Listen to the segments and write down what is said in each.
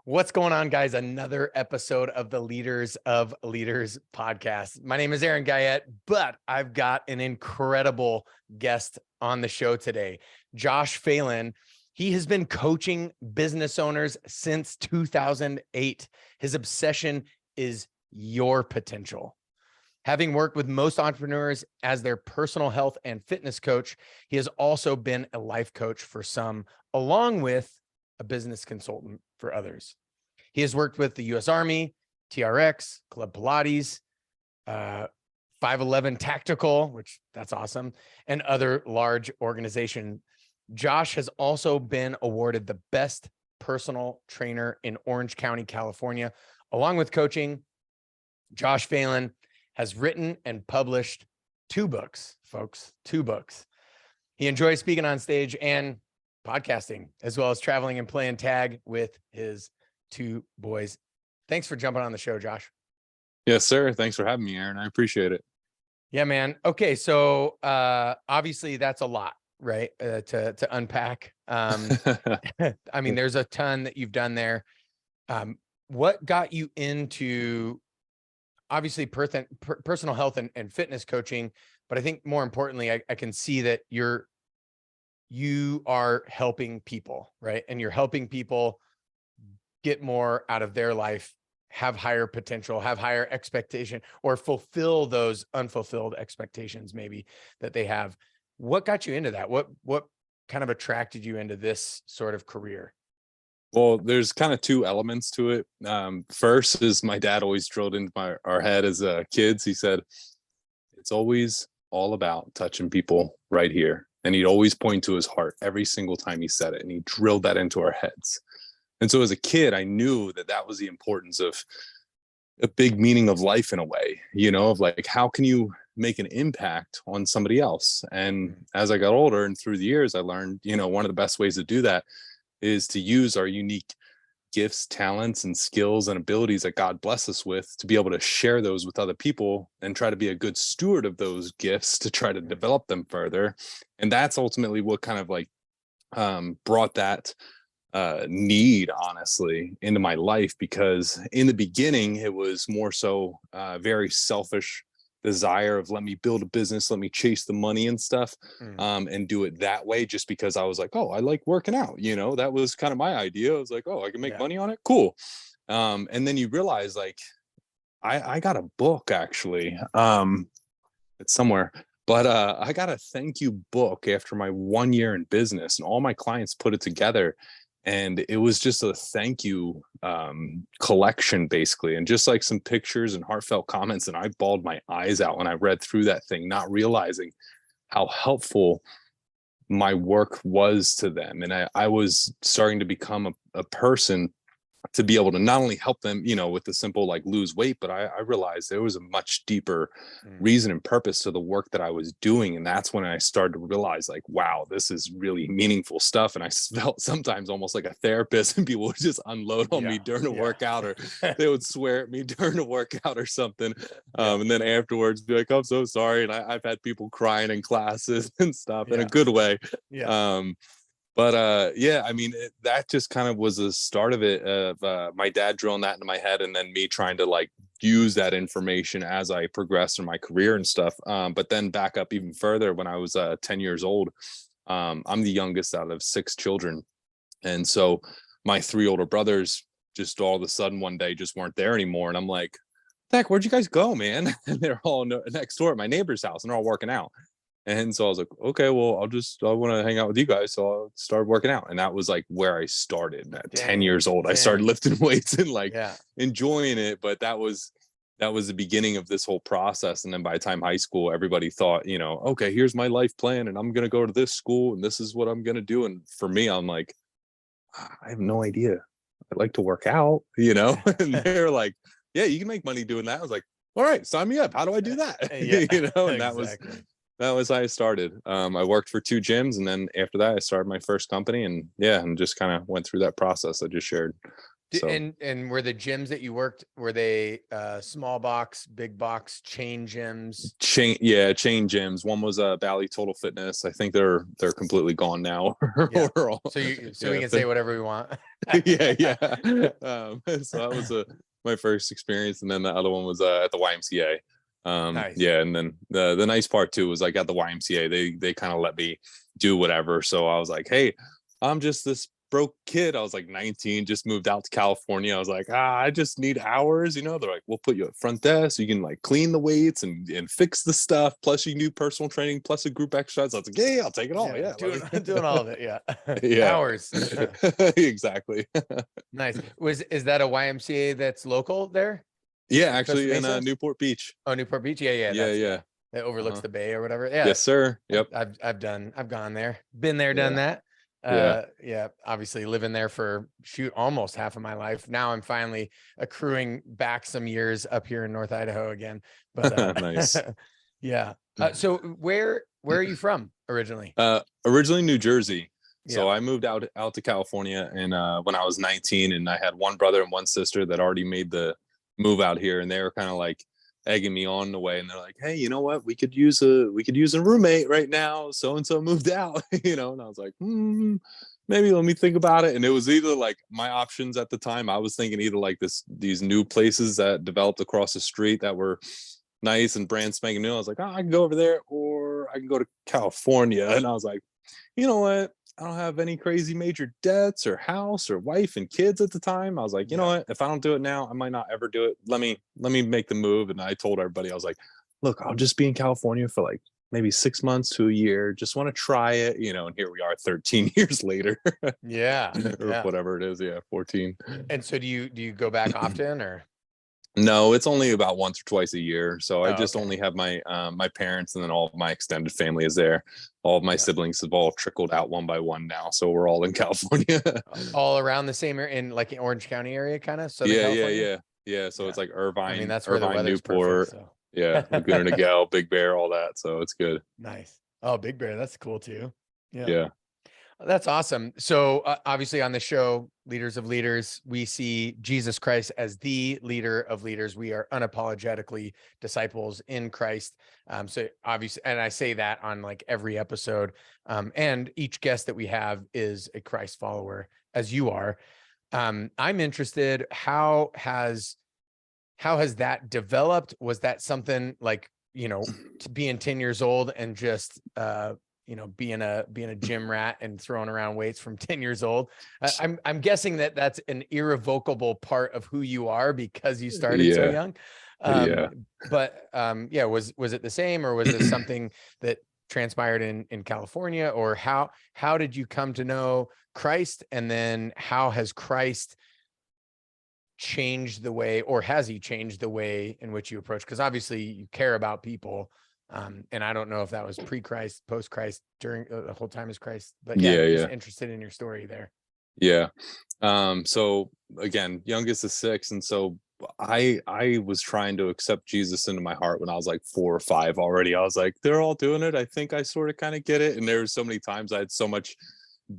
What's going on, guys? Another episode of the Leaders of Leaders podcast. My name is Aaron Guyett, but I've got an incredible guest on the show today, Josh Phelan. He has been coaching business owners since 2008. His obsession is your potential. Having worked with most entrepreneurs as their personal health and fitness coach, he has also been a life coach for some, along with a business consultant for others. He has worked with the U.S. Army, TRX, Club Pilates, 511 Tactical, which that's awesome, and other large organizations. Josh has also been awarded the best personal trainer in Orange County, California. Along with coaching, Josh Phelan has written and published 2 books, folks, 2 books. He enjoys speaking on stage and podcasting, as well as traveling and playing tag with his 2 boys. Thanks for jumping on the show, Josh. Yes, sir. Thanks for having me, Aaron. I appreciate it. Yeah, man. Okay. So, obviously that's a lot, right? To unpack. I mean, there's a ton that you've done there. What got you into obviously personal health and fitness coaching? But I think more importantly, I can see that you are helping people, right? And you're helping people get more out of their life, have higher potential, have higher expectation, or fulfill those unfulfilled expectations maybe that they have. What got you into that? What kind of attracted you into this sort of career? Well, there's kind of 2 elements to it. First is my dad always drilled into our head as kids. He said, it's always all about touching people right here. And he'd always point to his heart every single time he said it. And he drilled that into our heads. And so as a kid, I knew that that was the importance of a big meaning of life in a way, of like, how can you make an impact on somebody else? And as I got older and through the years, I learned, one of the best ways to do that is to use our unique gifts, talents, and skills and abilities that God bless us with to be able to share those with other people and try to be a good steward of those gifts to try to develop them further. And that's ultimately what kind of like brought that need, honestly, into my life, because in the beginning it was more so very selfish desire of, let me build a business, let me chase the money and stuff, and do it that way, just because I was like, oh, I like working out, that was kind of my idea. I was like, oh, I can make money on it, cool. And then you realize, like, I got a book, actually, it's somewhere, but I got a thank you book after my 1 year in business, and all my clients put it together. And it was just a thank you collection, basically, and just like some pictures and heartfelt comments. And I bawled my eyes out when I read through that thing, not realizing how helpful my work was to them. And I was starting to become a person to be able to not only help them, with the simple like lose weight, but I realized there was a much deeper reason and purpose to the work that I was doing. And that's when I started to realize, like, wow, this is really meaningful stuff. And I felt sometimes almost like a therapist, and people would just unload on me during a workout, or they would swear at me during a workout or something. And then afterwards be like, I'm so sorry. And I've had people crying in classes and stuff in a good way. But yeah, I mean, that just kind of was the start of it, of my dad drilling that into my head, and then me trying to like use that information as I progressed in my career and stuff. But then back up even further, when I was 10 years old, I'm the youngest out of 6 children. And so my 3 older brothers just all of a sudden one day just weren't there anymore. And I'm like, heck, where'd you guys go, man? And they're all next door at my neighbor's house, and they're all working out. And so I was like, okay, well, I want to hang out with you guys. So I'll start working out. And that was like where I started at 10 years old. I started lifting weights and like enjoying it. But that was the beginning of this whole process. And then by the time high school, everybody thought, okay, here's my life plan, and I'm going to go to this school, and this is what I'm going to do. And for me, I'm like, I have no idea. I like to work out, and they're like, yeah, you can make money doing that. I was like, all right, sign me up. How do I do that? And that was how I started. I worked for 2 gyms, and then after that I started my first company, and just kind of went through that process I just shared. So And were the gyms that you worked, were they small box, big box, chain gyms? chain gyms. One was Bally Total Fitness. I think they're completely gone now. Yeah. We're all, So we yeah, can say whatever we want. yeah. So that was my first experience, and then the other one was at the YMCA. Nice. Yeah, and then the nice part too was like at the YMCA, they kind of let me do whatever. So I was like, hey, I'm just this broke kid. I was like 19, just moved out to California. I was like, I just need hours. They're like, we'll put you at front desk. You can like clean the weights and fix the stuff. Plus, you can do personal training plus a group exercise. I was like, yeah, I'll take it all. Yeah, Doing all of it. Yeah. yeah, Hours. exactly. Nice. Is that a YMCA that's local there? Yeah, Costa actually in Mesa? Newport Beach. Oh, Newport Beach. Yeah. Yeah, yeah. That overlooks Uh-huh. the bay or whatever. Yeah. Yes, sir. Yep. I've gone there, been there, done Yeah. that. Yeah. Yeah, obviously living there for almost half of my life. Now I'm finally accruing back some years up here in North Idaho again. But Nice. yeah. So where are you from originally? Originally New Jersey. Yeah. So I moved out to California and when I was 19, and I had one brother and one sister that already made the move out here, and they were kind of like egging me on the way, and they're like, hey, you know what, we could use a roommate right now, so and so moved out. And I was like, maybe let me think about it. And it was either like my options at the time, I was thinking either like these new places that developed across the street that were nice and brand spanking new. I was like, I can go over there, or I can go to California. And I was like, you know what, I don't have any crazy major debts or house or wife and kids at the time. I was like, you know what? If I don't do it now, I might not ever do it. Let me make the move. And I told everybody, I was like, look, I'll just be in California for like maybe 6 months to a year. Just want to try it, and here we are 13 years later. Yeah. Or whatever it is. Yeah, 14. And so do you go back often or? No, it's only about once or twice a year. So I just Okay. only have my my parents, and then all of my extended family is there. All of my siblings have all trickled out one by one now. So we're all in California. All around the same area in like in Orange County area, kind of Southern Yeah, California. yeah. So it's like I mean, Irvine, that's where the weather's perfect. Newport, So yeah, Laguna Niguel, Big Bear, all that. So it's good. nice. Oh, Big Bear, that's cool too. Yeah. Yeah. That's awesome. So obviously on the show, Leaders of Leaders, we see Jesus Christ as the leader of leaders. We are unapologetically disciples in Christ. So obviously, and I say that on like every episode. And each guest that we have is a Christ follower, as you are. I'm interested, how has that developed? Was that something like, to being 10 years old and just being a gym rat and throwing around weights from 10 years old? I'm guessing that's an irrevocable part of who you are because you started so Yeah. young. Yeah. But was it the same, or was this something that transpired in California, or how did you come to know Christ? And then how has Christ changed the way, or has he changed the way in which you approach? Because obviously you care about people. And I don't know if that was pre-Christ, post-Christ, during the whole time as Christ, but yeah, I'm just interested in your story there. Yeah. So again, youngest is 6. And so I was trying to accept Jesus into my heart when I was like 4 or 5 already. I was like, they're all doing it, I think I sort of kind of get it. And there were so many times I had so much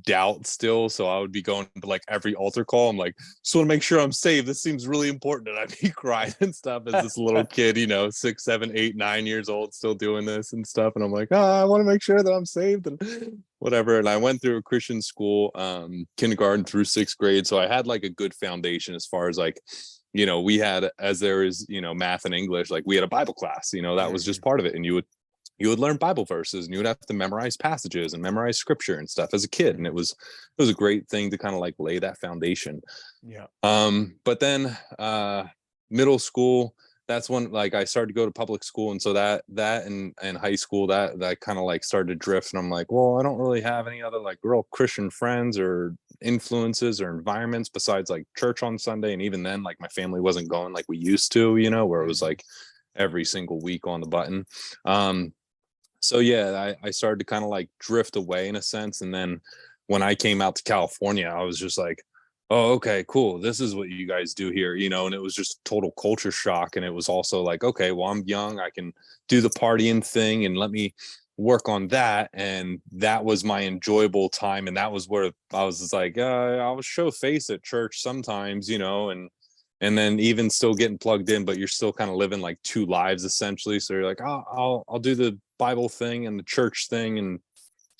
doubt still, so I would be going to like every altar call. I'm like, just want to make sure I'm saved, this seems really important. And I'd be crying and stuff as this little kid, 6, 7, 8, 9 years old, still doing this and stuff. And I'm like, I want to make sure that I'm saved and whatever. And I went through a Christian school, kindergarten through 6th grade, so I had like a good foundation as far as like, we had, as there is, math and English, like we had a Bible class, that was just part of it. And you would learn Bible verses, and you would have to memorize passages and memorize scripture and stuff as a kid. And it was a great thing to kind of like lay that foundation. Yeah. But then middle school, that's when like I started to go to public school. And so that and high school, that kind of like started to drift. And I'm like, well, I don't really have any other like real Christian friends or influences or environments besides like church on Sunday. And even then, like my family wasn't going like we used to, where it was like every single week on the button. So yeah, I started to kind of like drift away in a sense. And then when I came out to California, I was just like, oh, okay, cool. This is what you guys do here, and it was just total culture shock. And it was also like, okay, well, I'm young, I can do the partying thing, and let me work on that. And that was my enjoyable time. And that was where I was just like, I'll show face at church sometimes, and then even still getting plugged in, but you're still kind of living like two lives essentially. So you're like, I'll do the Bible thing and the church thing. And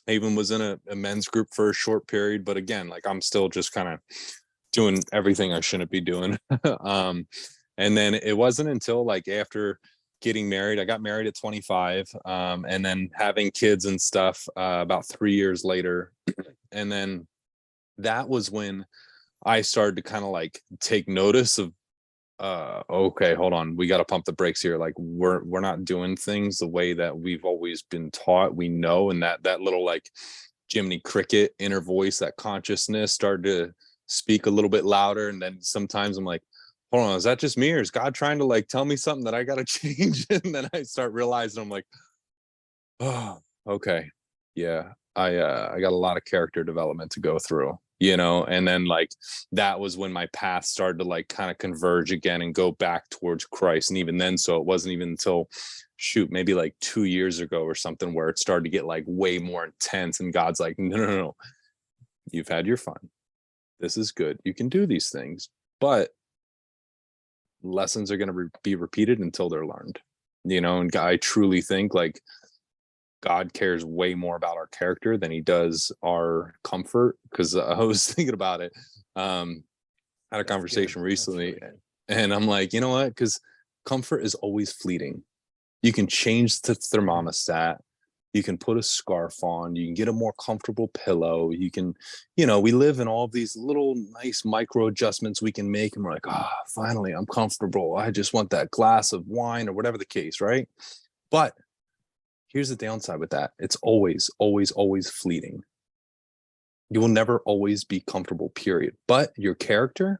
I even was in a men's group for a short period, but again, like I'm still just kind of doing everything I shouldn't be doing. And then it wasn't until like after getting married, I got married at 25, and then having kids and stuff about 3 years later. And then that was when I started to kind of like take notice of, okay, hold on, we got to pump the brakes here. Like we're not doing things the way that we've always been taught. We know, and that little like Jiminy Cricket inner voice, that consciousness started to speak a little bit louder. And then sometimes I'm like, hold on, is that just me, or is God trying to like tell me something that I got to change? And then I start realizing I'm like, oh, okay, yeah, I got a lot of character development to go through, and then like that was when my path started to like kind of converge again and go back towards Christ. And even then, so it wasn't even until maybe like 2 years ago or something where it started to get like way more intense, and God's like, no, you've had your fun, this is good, you can do these things, but lessons are going to be repeated until they're learned. And I truly think like God cares way more about our character than he does our comfort. Because I was thinking about it. Had a conversation recently, really, and I'm like, you know what? Because comfort is always fleeting. You can change the thermostat. You can put a scarf on. You can get a more comfortable pillow. You can, we live in all of these little nice micro adjustments we can make. And we're like, finally, I'm comfortable. I just want that glass of wine or whatever the case, right? But here's the downside with that. It's always, always, always fleeting. You will never always be comfortable, period. But your character,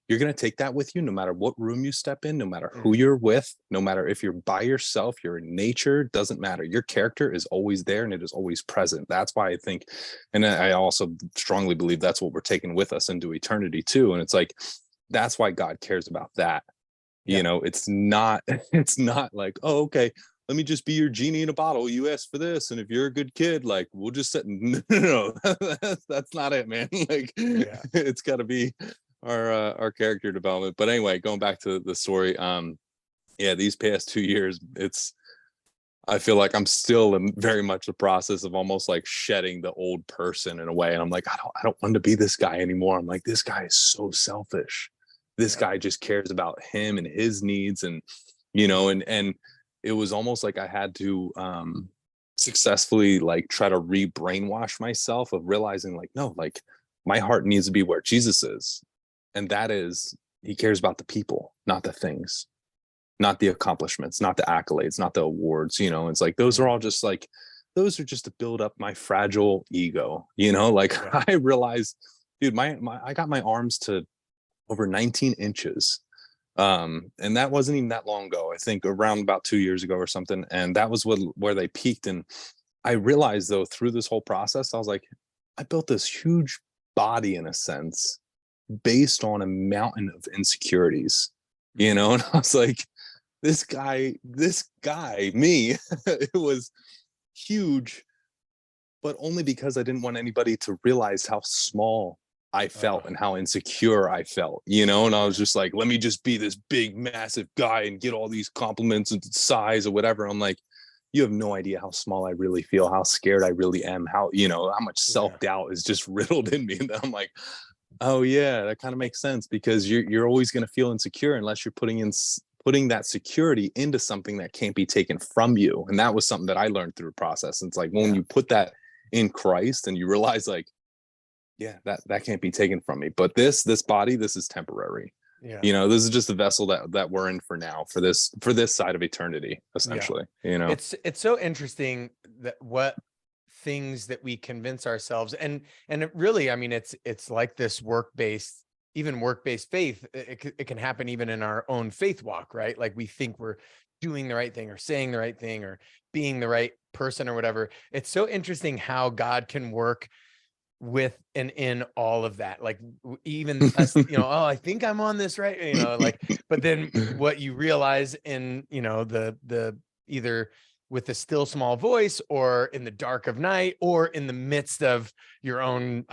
you're going to take that with you no matter what room you step in, no matter who you're with, no matter if you're by yourself, you're in nature, doesn't matter. Your character is always there and it is always present. That's why I think, and I also strongly believe that's what we're taking with us into eternity too. And it's like, that's why God cares about that. Yeah. It's not like, oh, okay, let me just be your genie in a bottle. You asked for this, and if you're a good kid, like we'll just sit. No, that's not it, man. Like, yeah. It's got to be our character development. But anyway, going back to the story, yeah, these past 2 years, I feel like I'm still in very much the process of almost like shedding the old person in a way, and I'm like, I don't want to be this guy anymore. I'm like, this guy is so selfish. This guy just cares about him and his needs, and and it was almost like I had to successfully like try to re-brainwash myself of realizing like, no, like my heart needs to be where Jesus is. And that is, he cares about the people, not the things, not the accomplishments, not the accolades, not the awards. It's like, those are all just like, those are just to build up my fragile ego, like yeah. I realized, dude, I got my arms to over 19 inches. And that wasn't even that long ago. I think around about 2 years ago or something. And that was where they peaked. And I realized though, through this whole process, I was like, I built this huge body in a sense based on a mountain of insecurities, and I was like, this guy, me, it was huge, but only because I didn't want anybody to realize how small I felt and how insecure I felt, and I was just like, let me just be this big, massive guy and get all these compliments and size or whatever. I'm like, you have no idea how small I really feel, how scared I really am, how much self-doubt is just riddled in me. And then I'm like, oh yeah, that kind of makes sense, because you're always going to feel insecure unless you're putting that security into something that can't be taken from you. And that was something that I learned through the process. And it's like, when you put that in Christ and you realize like, yeah, that can't be taken from me. But this body, this is temporary. Yeah. This is just a vessel that we're in for now, for this side of eternity, essentially. Yeah. It's so interesting that what things that we convince ourselves, and it really, I mean, it's like this work-based faith. It can happen even in our own faith walk, right? Like we think we're doing the right thing or saying the right thing or being the right person or whatever. It's so interesting how God can work with and in all of that, like even us, oh, I think I'm on this right, like, but then what you realize in, the either with a still small voice, or in the dark of night, or in the midst of your own,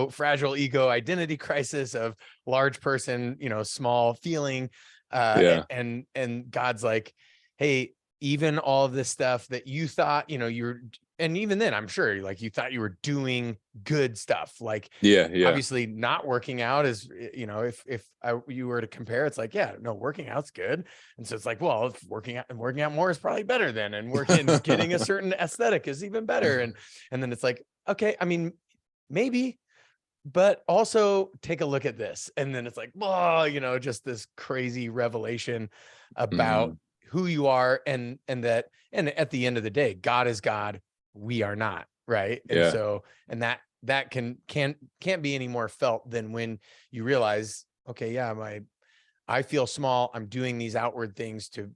fragile ego identity crisis of large person, small feeling. Yeah. And God's like, hey, even all of this stuff that you thought, and even then, I'm sure like you thought you were doing good stuff. Like, Yeah. Yeah. obviously not working out is, if you were to compare, it's like, yeah, no, working out's good. And so it's like, well, if working out more is probably better then, and getting a certain aesthetic is even better. And then it's like, okay, I mean, maybe, but also take a look at this. And then it's like, whoa, just this crazy revelation about Mhm. who you are, and at the end of the day, God is God, we are not, right? And Yeah. so, and that can't be any more felt than when you realize, okay, yeah, I feel small, I'm doing these outward things to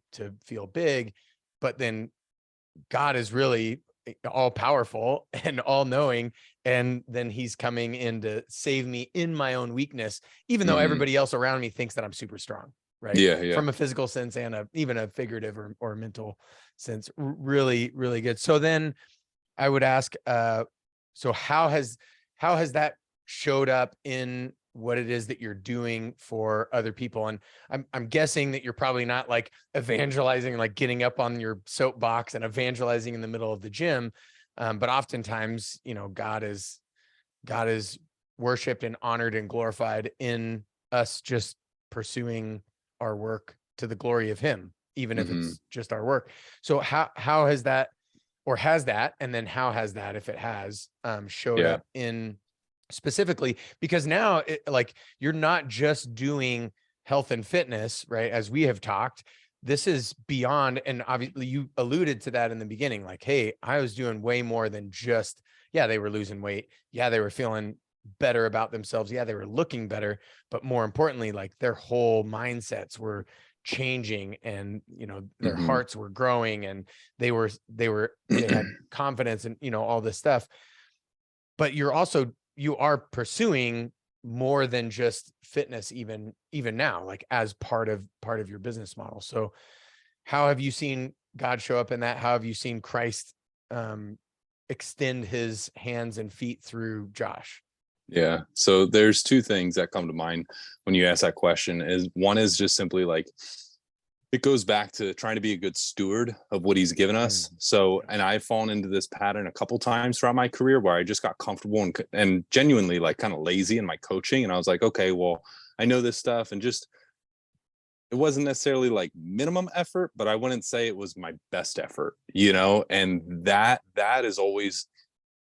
feel big, but then God is really all powerful and all knowing. And then he's coming in to save me in my own weakness, even though Mhm. everybody else around me thinks that I'm super strong, right? Yeah. Yeah. From a physical sense and even a figurative or mental sense. Really, really good. So then I would ask, so how has that showed up in what it is that you're doing for other people? And I'm guessing that you're probably not like evangelizing, like getting up on your soapbox and evangelizing in the middle of the gym. But oftentimes, God is worshiped and honored and glorified in us just pursuing our work to the glory of him, even if Mhm. it's just our work. So how has that, or has that, and then how has that, if it has, showed Yeah. up in specifically? Because now like you're not just doing health and fitness, right? As we have talked, this is beyond, and obviously you alluded to that in the beginning, like, hey, I was doing way more than just, yeah, they were losing weight. Yeah, they were feeling better about themselves. Yeah, they were looking better, but more importantly, like their whole mindsets were changing, and their Mhm. hearts were growing, and they had confidence, and all this stuff. But you are pursuing more than just fitness, even now, like as part of your business model. So how have you seen God show up in that? How have you seen Christ um extend his hands and feet through Josh? Yeah. So there's two things that come to mind when you ask that question. Is one is just simply like it goes back to trying to be a good steward of what he's given Mm. us. So, and I've fallen into this pattern a couple times throughout my career where I just got comfortable and genuinely like kind of lazy in my coaching. And I was like, okay, well, I know this stuff, and just it wasn't necessarily like minimum effort, but I wouldn't say it was my best effort, and that is always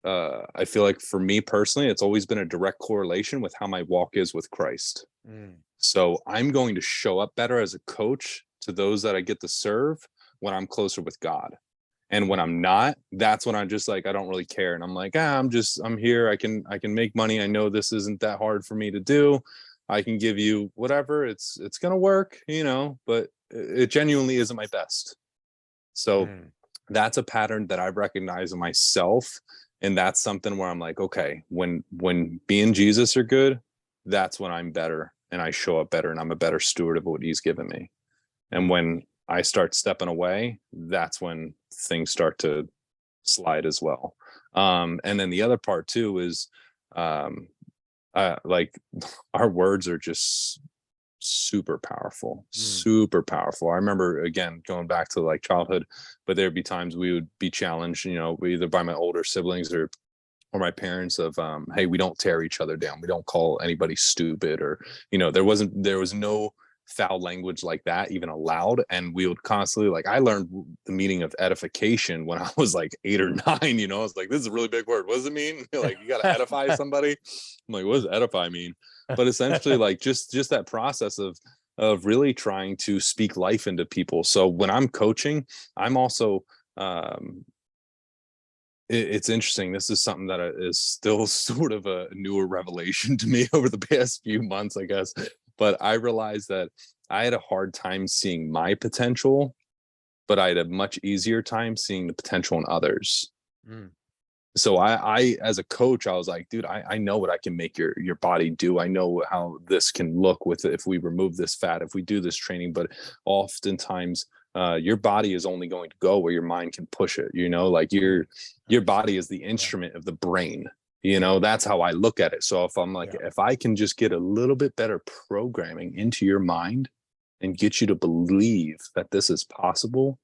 I feel like for me personally, it's always been a direct correlation with how my walk is with Christ. Mm. So I'm going to show up better as a coach to those that I get to serve when I'm closer with God. And when Mm. I'm not, that's when I'm just like, I don't really care. And I'm like, I'm here. I can make money. I know this isn't that hard for me to do. I can give you whatever. It's gonna work, but it genuinely isn't my best. So Mm. that's a pattern that I've recognized in myself. And that's something where I'm like, okay, when being Jesus are good, that's when I'm better and I show up better and I'm a better steward of what he's given me. And Mm. when I start stepping away, that's when things start to slide as well. And then the other part too is um like our words are just Mm. super powerful. I remember again going back to like childhood, but there'd be times we would be challenged, either by my older siblings or my parents of hey, we don't tear each other down, we don't call anybody stupid, or there was no foul language like that even allowed. And we would constantly, like, I learned the meaning of edification when I was like 8 or 9. I was like, this is a really big word, what does it mean? Like, you got to edify somebody. I'm like, what does edify mean? But essentially, like, just that process of really trying to speak life into people. So when I'm coaching, I'm also um it's interesting. This is something that is still sort of a newer revelation to me over the past few months, I guess. But I realized that I had a hard time seeing my potential, but I had a much easier time seeing the potential in others. Mm. So I as a coach, I was like, dude, I know what I can make your body do. I know how this can look with it if we remove this fat, if we do this training. But oftentimes your body is only going to go where your mind can push it, like your body is the instrument of the brain. That's how I look at it. So if I'm like, if I can just get a little bit better programming into your mind and get you to believe that this is possible,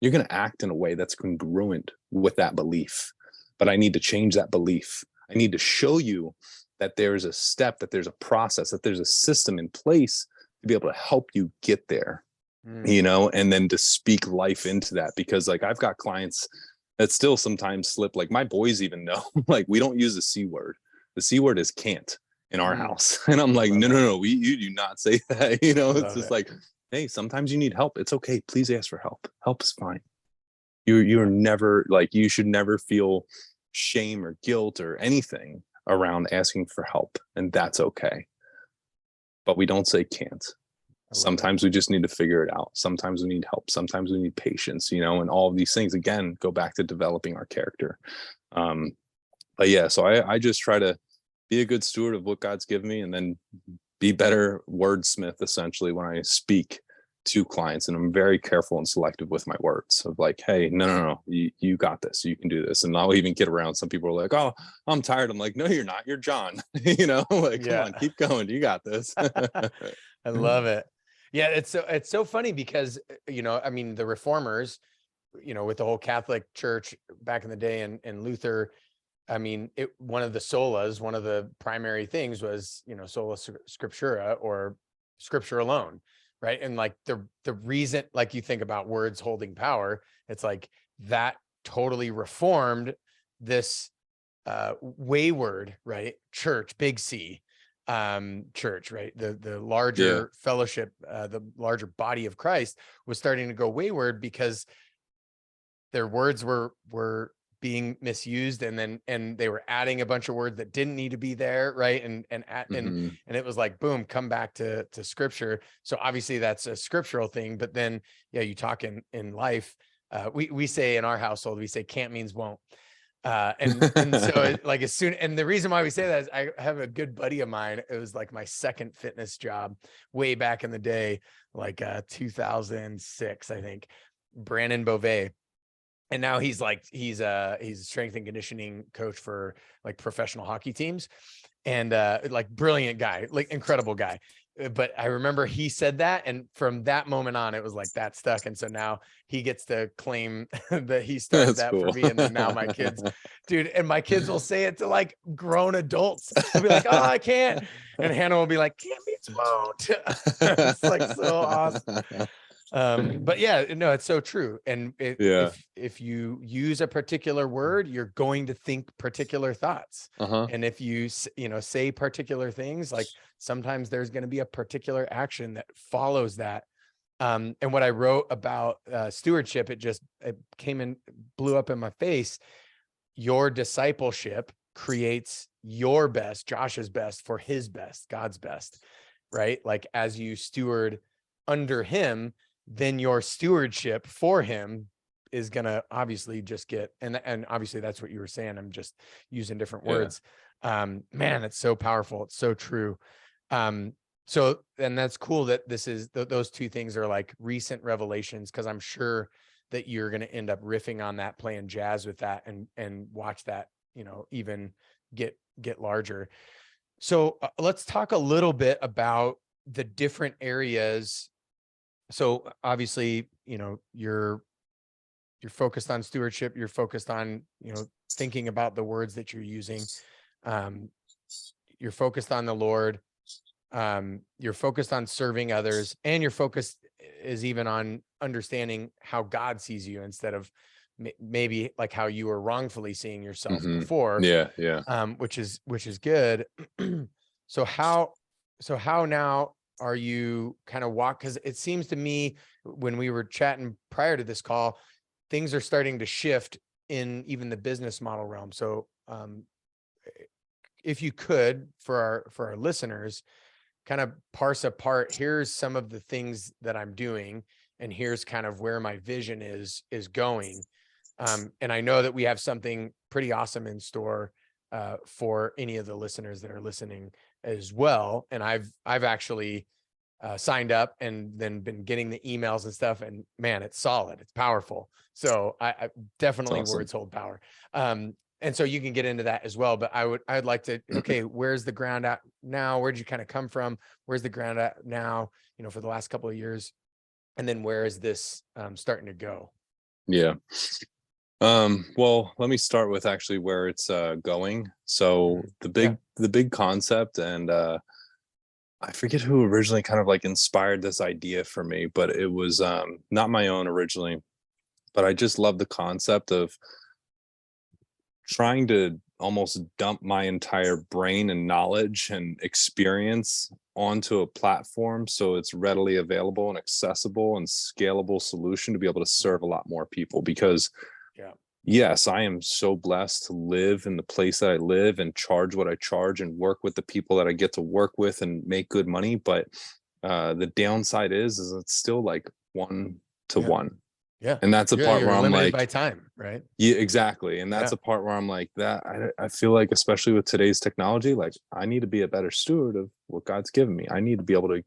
you're going to act in a way that's congruent with that belief. But I need to change that belief. I need to show you that there's a step, that there's a process, that there's a system in place to be able to help you get there, and then to speak life into that. Because like I've got clients that still sometimes slip, like my boys even know, like we don't use the C word. The C word is can't in our house. And I'm like, no, you do not say that. It's just like, hey, sometimes you need help. It's okay. Please ask for help. Help is fine. You're never, like, you should never feel shame or guilt or anything around asking for help. And that's okay. But we don't say can't. Sometimes we just need to figure it out. Sometimes we need help. Sometimes we need patience, and all of these things, again, go back to developing our character. But yeah, so I just try to be a good steward of what God's given me, and then be better wordsmith essentially when I speak to clients. And I'm very careful and selective with my words of like, hey, no, you got this, you can do this. And I'll even get around, some people are like, oh, I'm tired. I'm like, no, you're not, you're John. Like, come on, keep going, you got this. I love it. Yeah, it's so funny because I mean, the reformers, with the whole Catholic Church back in the day, and Luther, I mean, one of the solas, one of the primary things was, sola scriptura, or scripture alone, right? And like the reason, like you think about words holding power, it's like that totally reformed this wayward, right, church, big C, church, right, the larger fellowship, the larger body of Christ was starting to go wayward because their words were being misused, and they were adding a bunch of words that didn't need to be there, right? And it was like, boom, come back to scripture. So obviously that's a scriptural thing, but then you talk in life, we say in our household, we say can't means won't. And so like as soon, and the reason why we say that is I have a good buddy of mine. It was like my second fitness job way back in the day, like 2006, I think, Brandon Beauvais. And now he's a strength and conditioning coach for like professional hockey teams, and like brilliant guy, like incredible guy. But I remember he said that, and from that moment on, it was like that stuck. And so now he gets to claim that he started That's that cool. for me. And then now my kids, dude, and my kids will say it to like grown adults. They'll be like, oh, I can't. And Hannah will be like, can't means won't. It's like so awesome. But yeah, no, it's so true. And if you use a particular word, you're going to think particular thoughts. And if you say particular things, like sometimes there's going to be a particular action that follows that. And what I wrote about stewardship, it came in, blew up in my face. Your discipleship creates your best, Josh's best, for his best, God's best, right? Like as you steward under him, then your stewardship for him is going to obviously just get, and obviously that's what you were saying. I'm just using different words. Man, it's so powerful. It's so true. So, and that's cool that this is, those two things are like recent revelations, because I'm sure that you're going to end up riffing on that, playing jazz with that, and watch that, even get larger. So let's talk a little bit about the different areas. So obviously, you're focused on stewardship. You're focused on, thinking about the words that you're using. You're focused on the Lord. You're focused on serving others, and your focus is even on understanding how God sees you, instead of maybe like how you were wrongfully seeing yourself before. Which is good. So how now are you kind of because it seems to me, when we were chatting prior to this call, things are starting to shift in even the business model realm. So if you could, for our listeners, kind of parse apart, here's some of the things that I'm doing, and here's kind of where my vision is going. And I know that we have something pretty awesome in store for any of the listeners that are listening as well. And I've actually signed up and then been getting the emails and stuff. And man, it's solid. It's powerful. So I definitely Awesome. words hold power. And so you can get into that as well. But I'd like to, okay, where's the ground at now? Where'd you kind of come from? Where's the ground at now, for the last couple of years? And then where is this starting to go? Yeah. Well, let me start with actually where it's going. So the big concept, and I forget who originally kind of like inspired this idea for me, but it was not my own originally, but I just love the concept of trying to almost dump my entire brain and knowledge and experience onto a platform so it's readily available and accessible and scalable solution to be able to serve a lot more people. Because yes, I am so blessed to live in the place that I live and charge what I charge and work with the people that I get to work with and make good money. But the downside is it's still like 1-to-1. Yeah. And that's a part you're where I'm limited like, by time, right? yeah, exactly. And that's a part where I'm like that. I feel like, especially with today's technology, like I need to be a better steward of what God's given me. I need to be able to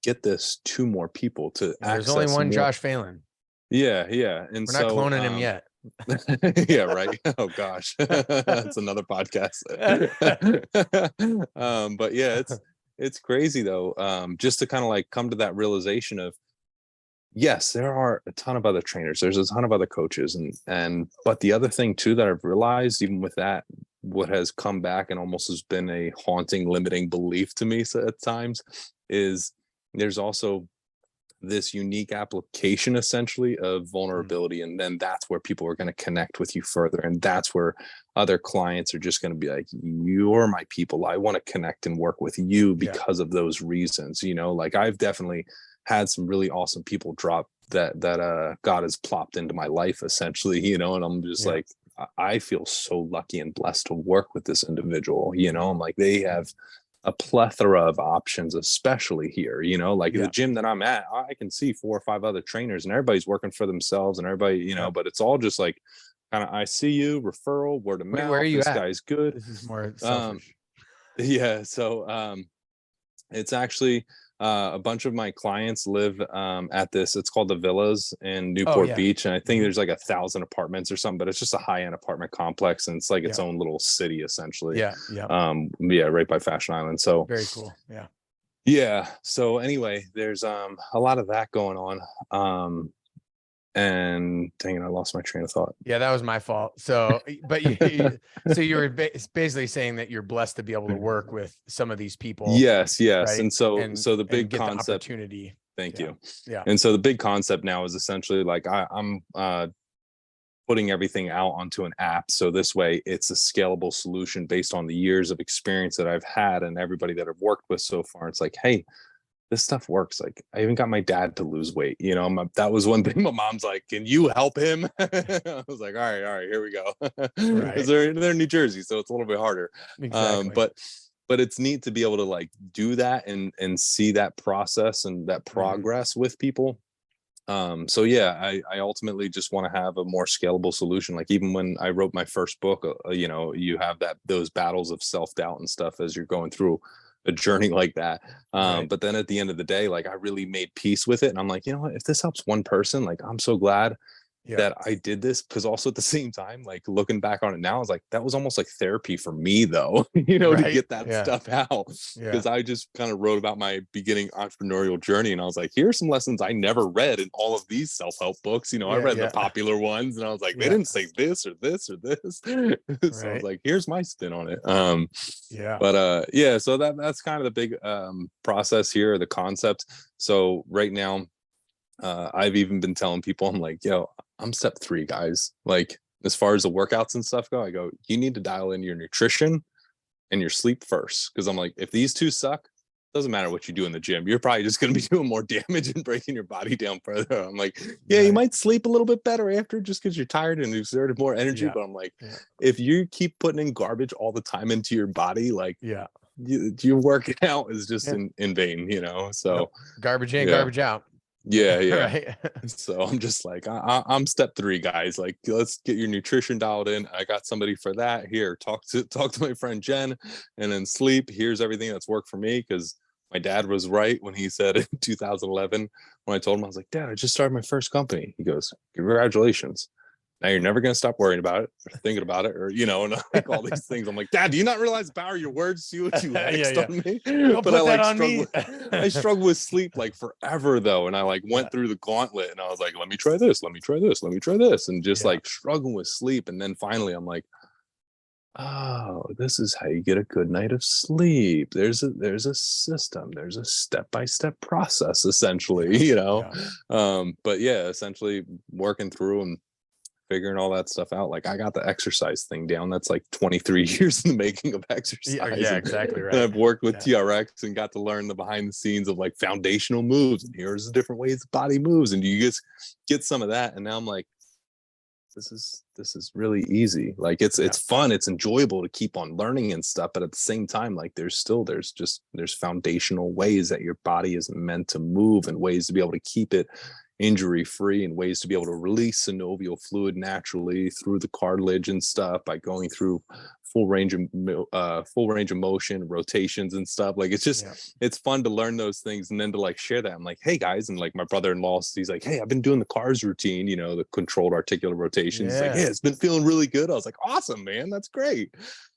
get this to more people to access. There's only one more. Josh Phelan. Yeah. And we're not cloning him yet. Yeah, right. Oh gosh. That's another podcast. But yeah, it's crazy though. Just to kind of like come to that realization of, yes, there are a ton of other trainers. There's a ton of other coaches. But the other thing too that I've realized, even with that, what has come back and almost has been a haunting, limiting belief to me at times, is there's also this unique application essentially of vulnerability. And then that's where people are going to connect with you further. And that's where other clients are just going to be like, you're my people. I want to connect and work with you because of those reasons. Like I've definitely had some really awesome people drop that God has plopped into my life essentially, and I'm just like, I feel so lucky and blessed to work with this individual. I'm like, they have a plethora of options, especially here, like the gym that I'm at, I can see 4 or 5 other trainers and everybody's working for themselves and everybody, but it's all just like kind of, I see you, referral, word of mouth. Where are you this at? guy's good. This is more selfish. So it's actually a bunch of my clients live at this. It's called the Villas in Newport Beach, and I think there's like 1,000 apartments or something. But it's just a high-end apartment complex, and it's like its own little city essentially. Right by Fashion Island. So very cool. So anyway, there's a lot of that going on. And dang it, I lost my train of thought. Yeah, that was my fault. So, but so you were basically saying that you're blessed to be able to work with some of these people. Yes. Right? And so the big concept. The opportunity. Thank you. Yeah. And so the big concept now is essentially like I'm putting everything out onto an app. So this way it's a scalable solution based on the years of experience that I've had and everybody that I've worked with so far. It's like, hey, this stuff works. Like I even got my dad to lose weight. That was one thing. My mom's like, can you help him? I was like, all right, here we go. Because they're in New Jersey, so it's a little bit harder. Exactly. But it's neat to be able to like do that and see that process and that progress with people. So I ultimately just want to have a more scalable solution. Like even when I wrote my first book, you have those battles of self-doubt and stuff as you're going through a journey like that. But then at the end of the day, like I really made peace with it. And I'm like, you know what, if this helps one person, like I'm so glad that I did this. Because also at the same time, like looking back on it now, I was like, that was almost like therapy for me though, to get that stuff out. Because I just kind of wrote about my beginning entrepreneurial journey. And I was like, here's some lessons I never read in all of these self-help books. I read the popular ones and I was like, they didn't say this or this or this. So I was like, here's my spin on it. So that's kind of the big process here, the concept. So right now, I've even been telling people, I'm like, yo, I'm step 3, guys. Like as far as the workouts and stuff go, I go, you need to dial in your nutrition and your sleep first. Cause I'm like, if these 2 suck, doesn't matter what you do in the gym. You're probably just going to be doing more damage and breaking your body down further. I'm like, you might sleep a little bit better after just because you're tired and exerted more energy. But I'm like, if you keep putting in garbage all the time into your body, like your working out is just in vain, so garbage in, garbage out. Right. So I'm just like, I'm step 3, guys. Like, let's get your nutrition dialed in. I got somebody for that. Here, talk to my friend Jen, and then sleep. Here's everything that's worked for me, because my dad was right when he said in 2011, when I told him, I was like, Dad, I just started my first company. He goes, congratulations. Now you're never going to stop worrying about it or thinking about it, or, and like all these things. I'm like, Dad, do you not realize the power of your words? See what you Yeah, X'd yeah. on me? Don't But I put that like on me. I struggled with sleep like forever though. And I like Yeah, went through the gauntlet and I was like, let me try this. Let me try this. Let me try this. And just yeah, like struggling with sleep. And then finally I'm like, oh, this is how you get a good night of sleep. There's a system, there's a step-by-step process essentially, yeah, yeah, but yeah, essentially working through and figuring all that stuff out. Like I got the exercise thing down. That's like 23 years in the making of yeah, exercise. yeah, And exactly right. I've worked with Yeah, TRX and got to learn the behind the scenes of like foundational moves. And here's the different ways the body moves. And you just get some of that. And now I'm like, this is really easy. Like yeah, it's fun, it's enjoyable to keep on learning and stuff, but at the same time, like there's foundational ways that your body is meant to move, and ways to be able to keep it injury free, and ways to be able to release synovial fluid naturally through the cartilage and stuff by going through full range of motion, rotations and stuff. Like yeah, it's fun to learn those things and then to like share that. I'm like, hey guys, and like my brother-in-law, he's like, hey, I've been doing the cars routine, the controlled articular rotations. He's like, yeah. yeah, it's been feeling really good. I was like, awesome, man, that's great.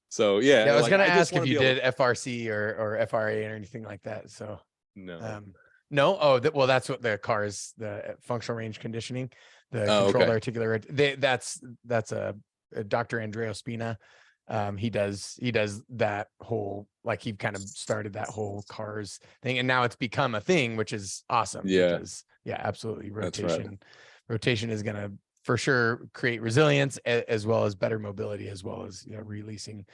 So yeah, Yeah, I was like gonna I just ask want if to you be able did to FRC or FRA or anything like that. So, no. um, no. Oh, well, that's what the cars, the functional range conditioning, the Oh, controlled okay. articular. That's a Dr. Andrea Spina. He does that whole, like, he kind of started that whole cars thing, and now it's become a thing, which is awesome Yeah, because yeah, absolutely, that's right. rotation is gonna for sure create resilience as well as better mobility, as well as releasing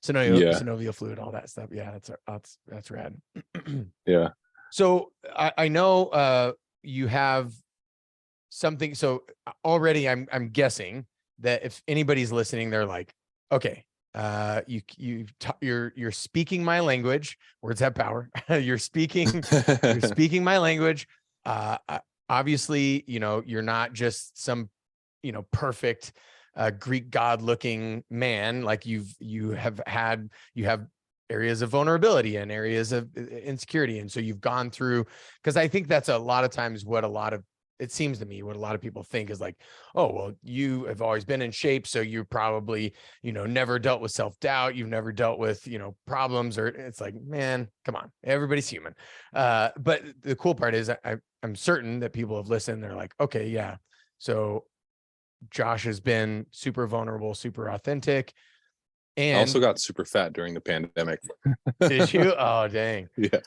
Yeah, synovial fluid, all that stuff. Yeah, that's rad. yeah. So I know you have something. So already I'm guessing that if anybody's listening, they're like, okay, you're speaking my language. Words have power. You're speaking my language. Obviously, you're not just some perfect Greek god looking man. Like you have areas of vulnerability and areas of insecurity, and so you've gone through, because I think that's a lot of times what it seems to me what a lot of people think is like, oh well, you have always been in shape, so you probably never dealt with self-doubt, you've never dealt with problems, or it's like, man, come on, everybody's human. But the cool part is I'm certain that people have listened, they're like, okay, yeah, so Josh has been super vulnerable, super authentic. I also And got super fat during the pandemic. did you? Oh, dang. Yeah.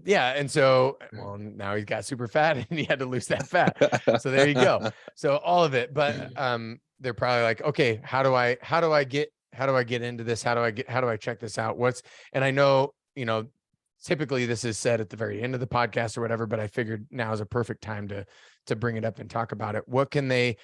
Yeah. And so, well, now he's got super fat and he had to lose that fat. So there you go. So all of it, but they're probably like, okay, how do I get into this? How do I check this out? And I know, typically this is said at the very end of the podcast or whatever, but I figured now is a perfect time to bring it up and talk about it. Where can they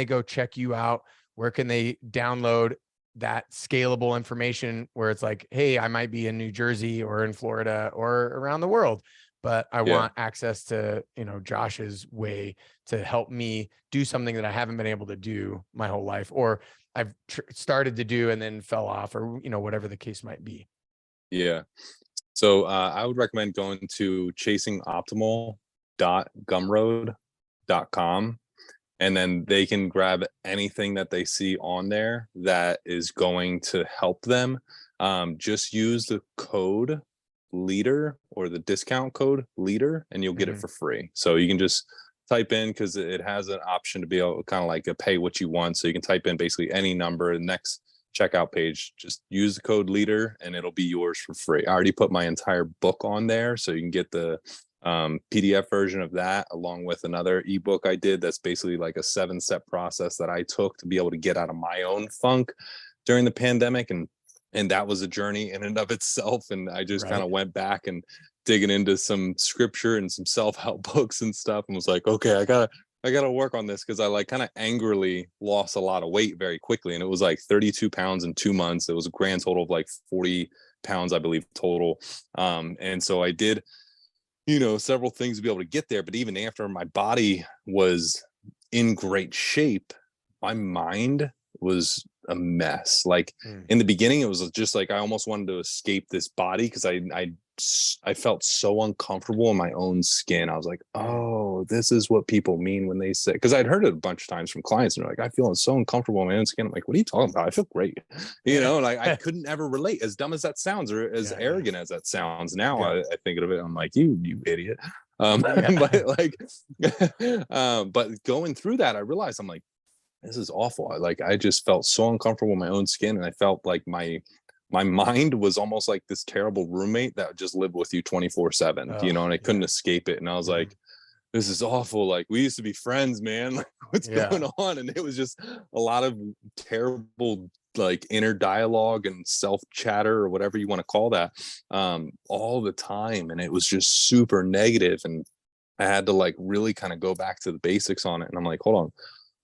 go check you out? Where can they download that scalable information where it's like, hey, I might be in New Jersey or in Florida or around the world, but I Yeah. want access to, Josh's way to help me do something that I haven't been able to do my whole life, or I've started to do and then fell off, or, whatever the case might be. Yeah. So I would recommend going to chasingoptimal.gumroad.com, and then they can grab anything that they see on there that is going to help them. Just use the code leader, or the discount code leader, and you'll get it Mhm. for free. So you can just type in, because it has an option to be able to kind of like a pay what you want. So you can type in basically any number. The next checkout page, just use the code leader and it'll be yours for free. I already put my entire book on there, so you can get the PDF version of that, along with another ebook I did that's basically like a 7-step process that I took to be able to get out of my own funk during the pandemic. And that was a journey in and of itself. And I just kind Right. of went back and digging into some scripture and some self-help books and stuff, and was like, okay, I gotta work on this, because I like kind of angrily lost a lot of weight very quickly. And it was like 32 pounds in 2 months. It was a grand total of like 40 pounds, I believe, total. And so I did, several things to be able to get there. But even after my body was in great shape, my mind was a mess. Like Mm. in the beginning, it was just like I almost wanted to escape this body, because I I felt so uncomfortable in my own skin. I was like, Mm. oh, this is what people mean when they say, because I'd heard it a bunch of times from clients, and they're like, I feel so uncomfortable in my own skin. I'm like, what are you talking about? I feel great. Yeah. Like I couldn't ever relate, as dumb as that sounds, or as Yeah. Yeah. arrogant as that sounds. Now Yeah. I think of it, I'm like, you idiot. Yeah. But like, but going through that, I realized I'm like, this is awful. I just felt so uncomfortable in my own skin, and I felt like my mind was almost like this terrible roommate that just lived with you 24/7, Oh, and I couldn't yeah. escape it. And I was Mhm. like, this is awful. Like, we used to be friends, man. Like, what's Yeah. going on? And it was just a lot of terrible, like, inner dialogue and self chatter, or whatever you want to call that, all the time. And it was just super negative. And I had to like really kind of go back to the basics on it. And I'm like, hold on,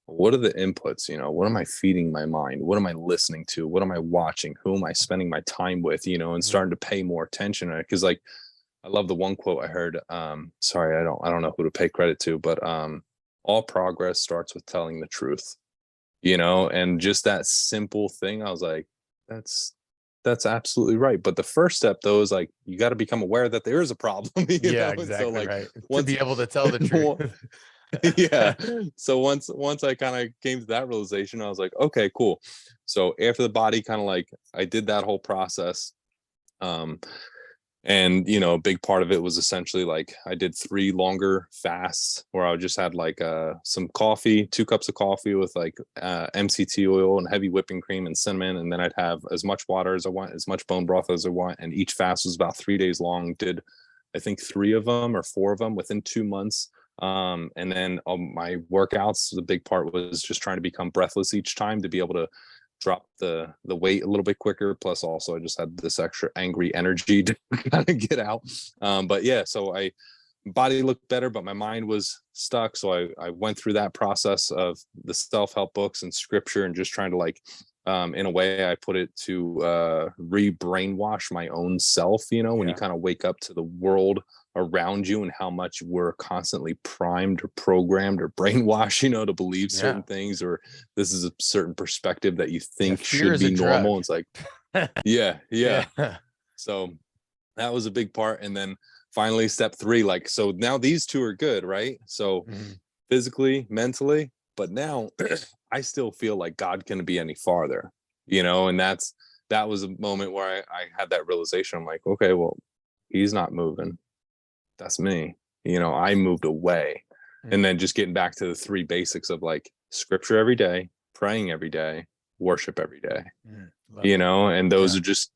what are the inputs? What am I feeding my mind? What am I listening to? What am I watching? Who am I spending my time with? And Mhm. starting to pay more attention. Because like, I love the one quote I heard. Sorry, I don't know who to pay credit to, but all progress starts with telling the truth. And just that simple thing, I was like, that's absolutely right. But the first step though is like, you got to become aware that there is a problem. Yeah, And so exactly like, right. To once be able to tell the truth. yeah. So once I kind of came to that realization, I was like, okay, cool. So after the body kind of like, I did that whole process. Um, and a big part of it was essentially like, I did 3 longer fasts where I just had like some coffee, 2 cups of coffee with like MCT oil and heavy whipping cream and cinnamon. And then I'd have as much water as I want, as much bone broth as I want. And each fast was about 3 days long. Did I think 3 of them or 4 of them within 2 months. And then my workouts, the big part was just trying to become breathless each time, to be able to drop the weight a little bit quicker. Plus, also I just had this extra angry energy to kind of get out. But yeah, so I body looked better, but my mind was stuck. So I went through that process of the self-help books and scripture, and just trying to like, in a way I put it, to re-brainwash my own self. When you Yeah. kind of wake up to the world around you and how much we're constantly primed or programmed or brainwashed, to believe Yeah. certain things, or this is a certain perspective that you Yeah. think Fear should is a be normal. drug. It's like, yeah, Yeah. yeah. So that was a big part. And then finally, step 3, like, so now these 2 are good, right? So Mhm. physically, mentally, but now I still feel like God couldn't be any farther, and that was a moment where I had that realization. I'm like, okay, well, he's not moving. That's me. I moved away. And Mm. then just getting back to the 3 basics of like, scripture every day, praying every day, worship every day. Mm. Love it. And Yeah. those are just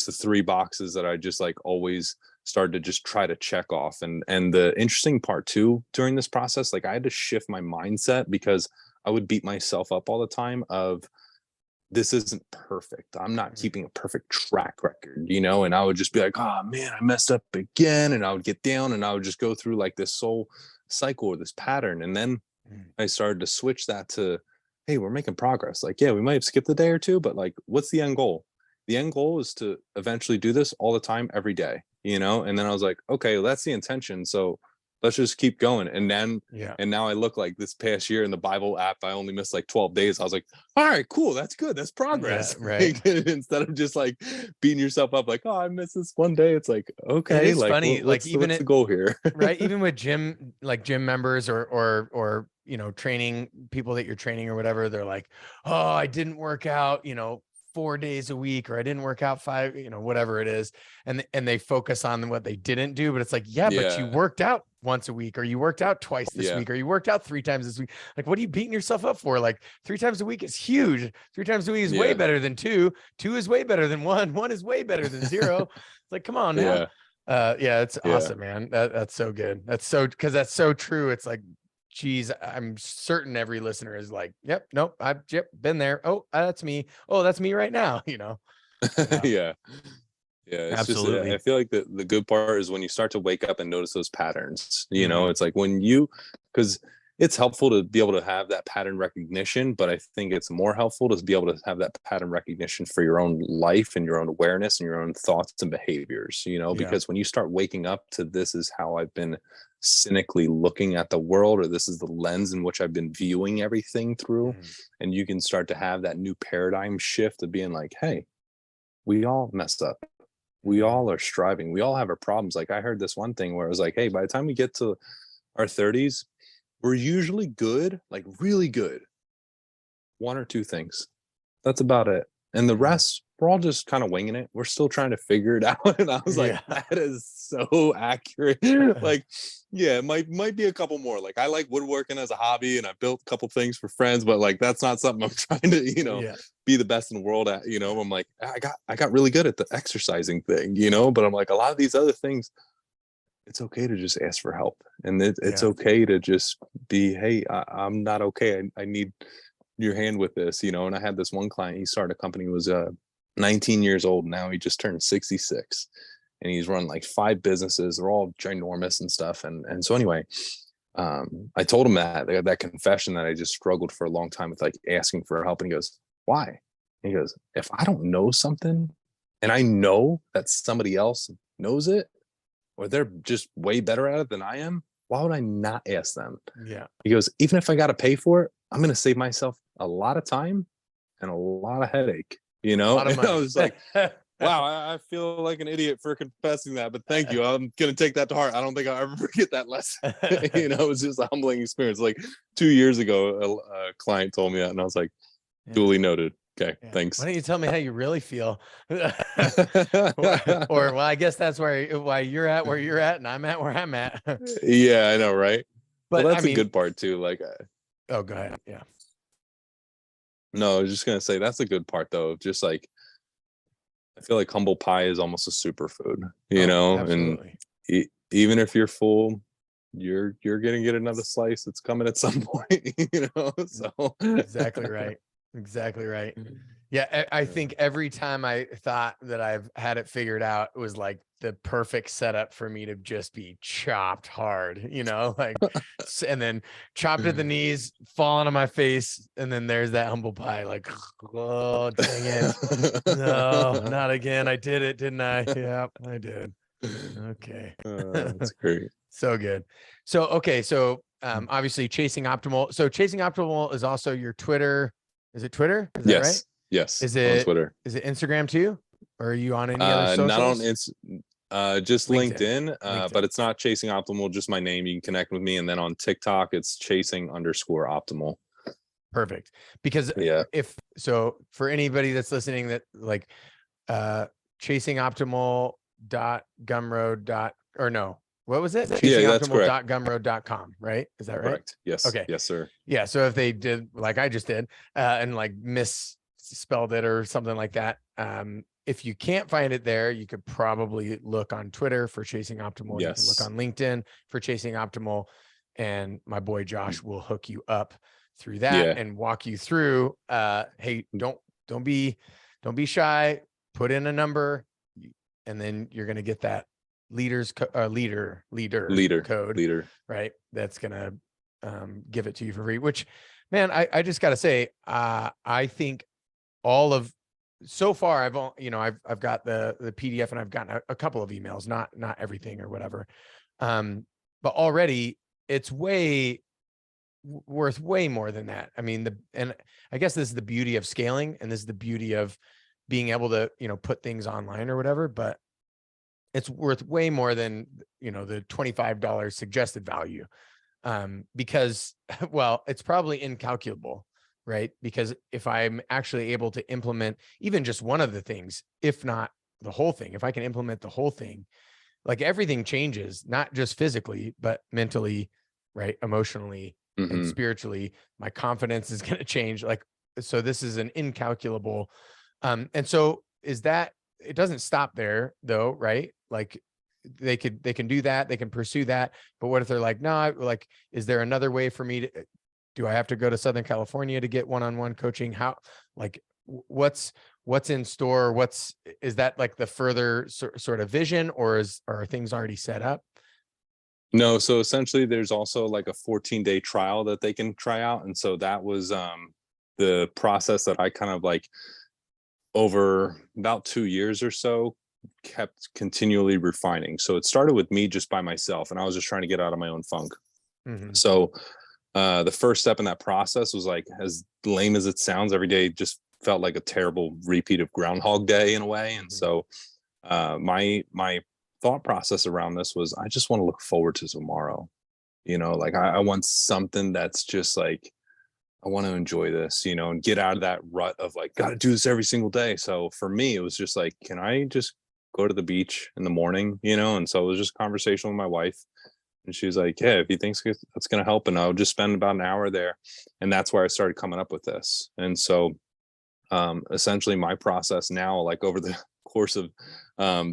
the 3 boxes that I just like always started to just try to check off. And the interesting part too, during this process, like, I had to shift my mindset, because I would beat myself up all the time of, this isn't perfect. I'm not Mhm. keeping a perfect track record, and I would just be like, oh man, I messed up again. And I would get down, and I would just go through like this soul cycle, or this pattern. And then Mm. I started to switch that to, hey, we're making progress. Like, yeah, we might have skipped a day or 2, but like, what's the end goal? The end goal is to eventually do this all the time, every day, And then I was like, okay, well, that's the intention. So let's just keep going. Yeah. And now I look like, this past year in the Bible app, I only missed like 12 days. I was like, all right, cool. That's good. That's Yeah. progress. Right. Like, instead of just like beating yourself up, like, oh, I missed this one day. It's like, It okay, is like, funny, like even what's the it, goal here? right? Even with gym, like gym members or training people that you're training or whatever, they're like, oh, I didn't work out, 4 days a week, or I didn't work out 5, whatever it is. And they focus on what they didn't do. But it's like, yeah, but you Yeah. worked out once a week, or you worked out twice this Yeah. week, or you worked out 3 times this week. Like, what are you beating yourself up for? Like 3 times a week is huge. 3 times a week is way Yeah. better than 2. 2 is way better than 1. 1 is way better than 0. It's like, come on now. Yeah. Yeah, it's Yeah. awesome, man. That's so good. Because that's so true. It's like, geez, I'm certain every listener is like, yep, nope, I've been there. Oh, that's me. Oh, that's me right now. Yeah, Yeah. Yeah, it's just, I absolutely. feel like the good part is when you start to wake up and notice those patterns. Mhm. It's like, when you, because it's helpful to be able to have that pattern recognition, but I think it's more helpful to be able to have that pattern recognition for your own life and your own awareness and your own thoughts and behaviors, Yeah. because when you start waking up to, this is how I've been cynically looking at the world, or this is the lens in which I've been viewing everything through. Mhm. And you can start to have that new paradigm shift of being like, hey, we all messed up. we all are striving. We all have our problems. Like I heard this one thing where it was like, hey, by the time we get to our 30s, we're usually good, like really good. One or two things. That's about it. And the rest, we're all just kind of winging it. We're still trying to figure it out. And I was like, that is so accurate. Like, yeah, it might be a couple more. Like I like woodworking as a hobby and I built a couple things for friends, but like that's not something I'm trying to, be the best in the world at. I'm like, I got really good at the exercising thing, but I'm like a lot of these other things, it's okay to just ask for help. And it's okay to just be, hey, I'm not okay. I need your hand with this, and I had this one client, he started a company, was 19 years old. Now he just turned 66 and he's run like 5 businesses. They're all ginormous and stuff. And so anyway, I told him that confession that I just struggled for a long time with like asking for help. And he goes, why? And he goes, if I don't know something and I know that somebody else knows it, or they're just way better at it than I am, why would I not ask them? Yeah. He goes, even if I got to pay for it, I'm going to save myself a lot of time and a lot of headache, A lot of And money. I was like, wow, I feel like an idiot for confessing that, but thank you. I'm going to take that to heart. I don't think I'll ever forget that lesson. It was just a humbling experience. Like 2 years ago, a client told me that and I was like, duly noted. Okay, thanks. Why don't you tell me how you really feel? or well, I guess that's why you're at where you're at and I'm at where I'm at. Yeah, I know, right? But well, that's a good part too. Like, oh, go ahead. Yeah. No, I was just gonna say that's a good part though. Just like, I feel like humble pie is almost a superfood, absolutely. And even if you're full, you're gonna get another slice. It's coming at some point, So Exactly right. Exactly right. Yeah, I think every time I thought that I've had it figured out, it was like the perfect setup for me to just be chopped hard, like, and then chopped at the knees, falling on my face, and then there's that humble pie, like, oh, dang it. No, not again. I did it, didn't I? Yeah, I did. Okay. That's great. So good. So, okay. So, obviously Chasing Optimal. So Chasing Optimal is also your Twitter. Is it Twitter? Is that right? Yes. Is it on Twitter? Is it Instagram too? Or are you on any other socials? Not on just LinkedIn. LinkedIn. But it's not Chasing Optimal, just my name. You can connect with me. And then on TikTok, it's Chasing_Optimal. Perfect. Because for anybody that's listening that like chasingoptimal.gumroad. Or no, what was it? Chasingoptimal.gumroad.com, right? Is that right? Correct. Yes. Okay. Yes, sir. Yeah. So if they did like I just did, and like misspelled it or something like that, if you can't find it there, you could probably look on Twitter for Chasing Optimal. Yes. You can look on LinkedIn for Chasing Optimal, and my boy Josh will hook you up through that and walk you through. Hey, don't be shy. Put in a number, and then you're gonna get that leader code, right? That's gonna give it to you for free. Which, man, I just gotta say, I think all of so far I've got the PDF and I've gotten a couple of emails, not everything or whatever, but already it's worth way more than that. I mean, and I guess this is the beauty of scaling, and this is the beauty of being able to put things online or whatever, but it's worth way more than the $25 suggested value, because well, it's probably incalculable, right? Because if I'm actually able to implement even just one of the things, if not the whole thing, if I can implement the whole thing, like everything changes, not just physically, but mentally, right? Emotionally and spiritually, my confidence is going to change. Like, so this is an incalculable. And so it doesn't stop there though, right? Like they can do that, they can pursue that. But what if they're like, no, like, is there another way for me do I have to go to Southern California to get one-on-one coaching? How, like, what's in store? Is that like the further sort of vision, or are things already set up? No. So essentially there's also like a 14-day trial that they can try out. And so that was the process that I kind of like over about 2 years or so kept continually refining. So it started with me just by myself, and I was just trying to get out of my own funk. So the first step in that process was, like, as lame as it sounds, every day just felt like a terrible repeat of Groundhog Day in a way. And so My thought process around this was I just want to look forward to tomorrow. Like I want something that's just like I want to enjoy this, and get out of that rut of like, got to do this every single day. So for me, it was just like, can I just go to the beach in the morning, And so it was just a conversation with my wife. And she's like, yeah, if you think that's going to help, and I'll just spend about an hour there. And that's where I started coming up with this. And so essentially my process now, like over the course of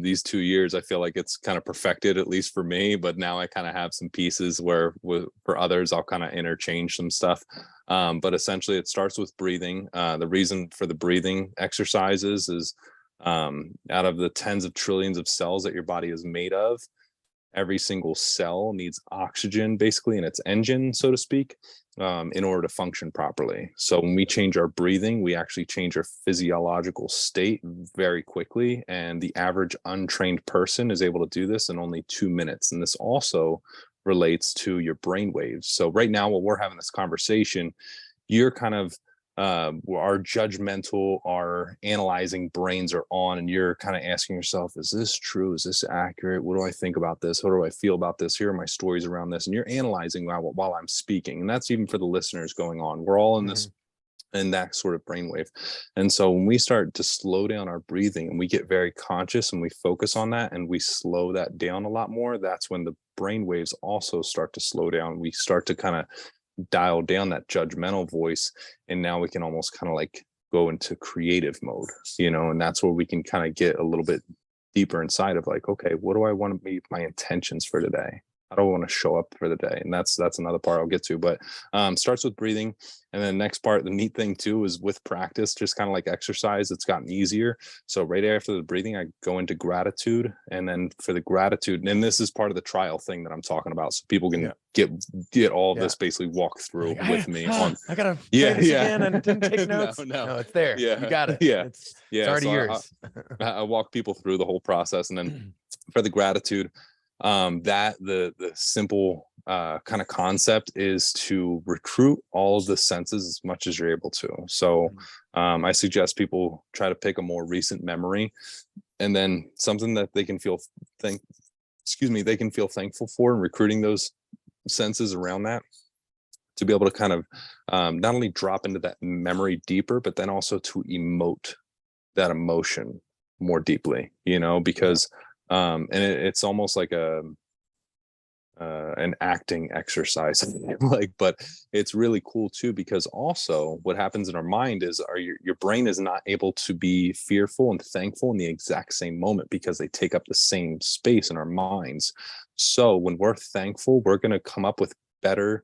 these 2 years, I feel like it's kind of perfected, at least for me. But now I kind of have some pieces where for others I'll kind of interchange some stuff. But essentially it starts with breathing. The reason for the breathing exercises is out of the tens of trillions of cells that your body is made of, every single cell needs oxygen basically in its engine, so to speak, in order to function properly. So when we change our breathing, we actually change our physiological state very quickly. And the average untrained person is able to do this in only 2 minutes. And this also relates to your brain waves. So right now, while we're having this conversation, you're kind of our judgmental, our analyzing brains are on, and you're kind of asking yourself, is this true? Is this accurate? What do I think about this? How do I feel about this? Here are my stories around this. And you're analyzing while I'm speaking. And that's even for the listeners going on. We're all in this in that sort of brainwave. And so when we start to slow down our breathing and we get very conscious and we focus on that and we slow that down a lot more, that's when the brain waves also start to slow down. We start to kind of dial down that judgmental voice, and now we can almost kind of like go into creative mode, and that's where we can kind of get a little bit deeper inside of like, okay, what do I want to be my intentions for today? How do I want to show up for the day? And that's another part I'll get to, but starts with breathing. And then next part, the neat thing too, is with practice, just kind of like exercise, it's gotten easier. So right after the breathing, I go into gratitude. And then for the gratitude, and this is part of the trial thing that I'm talking about. So people can get all of this basically walk through with me on. I gotta say this again and didn't take notes. No, it's there. Yeah. You got it. Yeah. It's already yours. I walk people through the whole process. And then for the gratitude, that the simple kind of concept is to recruit all of the senses as much as you're able to. So I suggest people try to pick a more recent memory, and then something that they can feel they can feel thankful for, and recruiting those senses around that to be able to kind of not only drop into that memory deeper, but then also to emote that emotion more deeply, because and it's almost like an acting exercise, like, but it's really cool too, because also what happens in our mind is your brain is not able to be fearful and thankful in the exact same moment, because they take up the same space in our minds. So when we're thankful, we're going to come up with better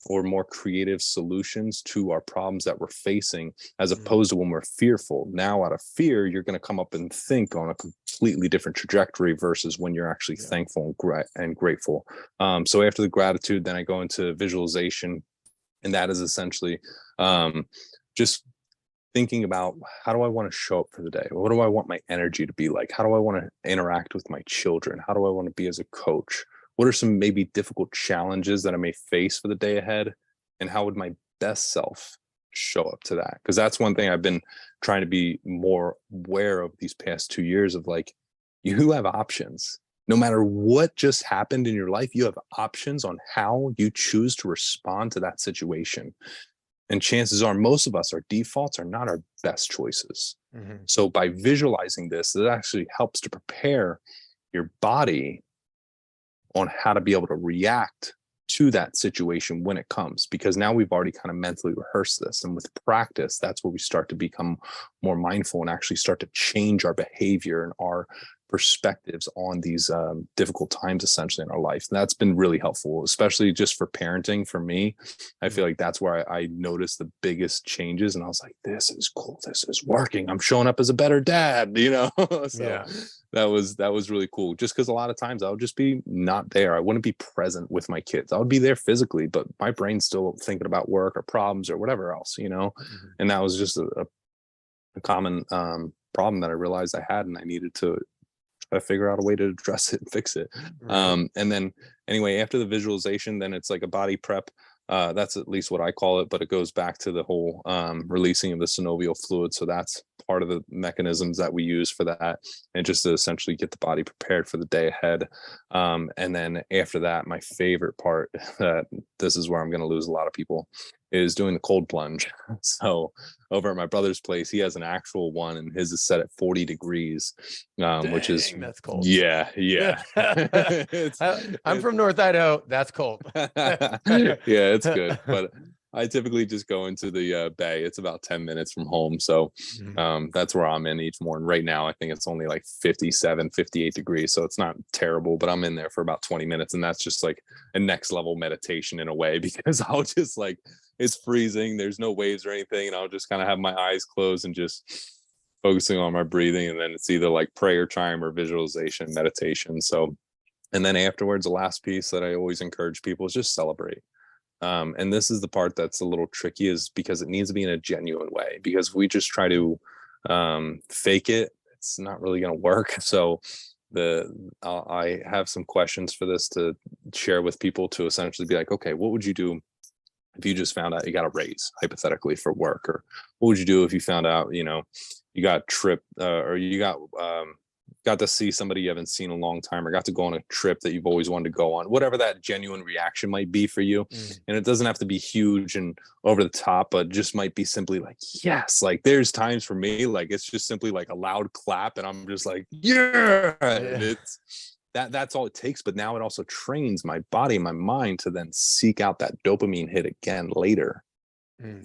or more creative solutions to our problems that we're facing, as opposed to when we're fearful. Now, out of fear, you're going to come up and think on a completely different trajectory versus when you're actually thankful and grateful. So after the gratitude, then I go into visualization, and that is essentially just thinking about, how do I want to show up for the day? What do I want my energy to be like? How do I want to interact with my children? How do I want to be as a coach? What are some maybe difficult challenges that I may face for the day ahead? And how would my best self show up to that? Because that's one thing I've been trying to be more aware of these past 2 years, of like, you have options. No matter what just happened in your life, you have options on how you choose to respond to that situation. And chances are most of us, our defaults are not our best choices. So by visualizing this, it actually helps to prepare your body on how to be able to react to that situation when it comes, because now we've already kind of mentally rehearsed this. And with practice, that's where we start to become more mindful and actually start to change our behavior and our perspectives on these difficult times essentially in our life. And that's been really helpful, especially just for parenting. For me, I feel like that's where I noticed the biggest changes, and I was like, this is cool, this is working, I'm showing up as a better dad, so that was really cool, just because a lot of times I would just be not there. I wouldn't be present with my kids. I would be there physically, but my brain's still thinking about work or problems or whatever else, and that was just a common problem that I realized I had, and I needed to try to figure out a way to address it and fix it. And then anyway, after the visualization, then it's like a body prep. That's at least what I call it, but it goes back to the whole releasing of the synovial fluid. So that's part of the mechanisms that we use for that, and just to essentially get the body prepared for the day ahead. And then after that, my favorite part, that this is where I'm going to lose a lot of people, is doing the cold plunge. So over at my brother's place, he has an actual one, and his is set at 40 degrees, which is, Dang, that's cold. yeah. I'm from North Idaho. That's cold. Yeah, it's good. But I typically just go into the bay. It's about 10 minutes from home. So that's where I'm in each morning. Right now, I think it's only like 57, 58 degrees. So it's not terrible, but I'm in there for about 20 minutes. And that's just like a next level meditation in a way, because I'll just like, it's freezing. There's no waves or anything. And I'll just kind of have my eyes closed and just focusing on my breathing. And then it's either like prayer time or visualization, meditation. So, and then afterwards, the last piece that I always encourage people is just celebrate. And this is the part that's a little tricky, is because it needs to be in a genuine way, because if we just try to fake it, it's not really going to work. So I have some questions for this to share with people, to essentially be like, okay, what would you do if you just found out you got a raise, hypothetically, for work? Or what would you do if you found out, you got a trip, or you got to see somebody you haven't seen in a long time, or got to go on a trip that you've always wanted to go on, whatever that genuine reaction might be for you. And it doesn't have to be huge and over the top, but just might be simply like, yes. Like there's times for me, like it's just simply like a loud clap, and I'm just like, yeah. And it's that's all it takes. But now it also trains my body and my mind to then seek out that dopamine hit again later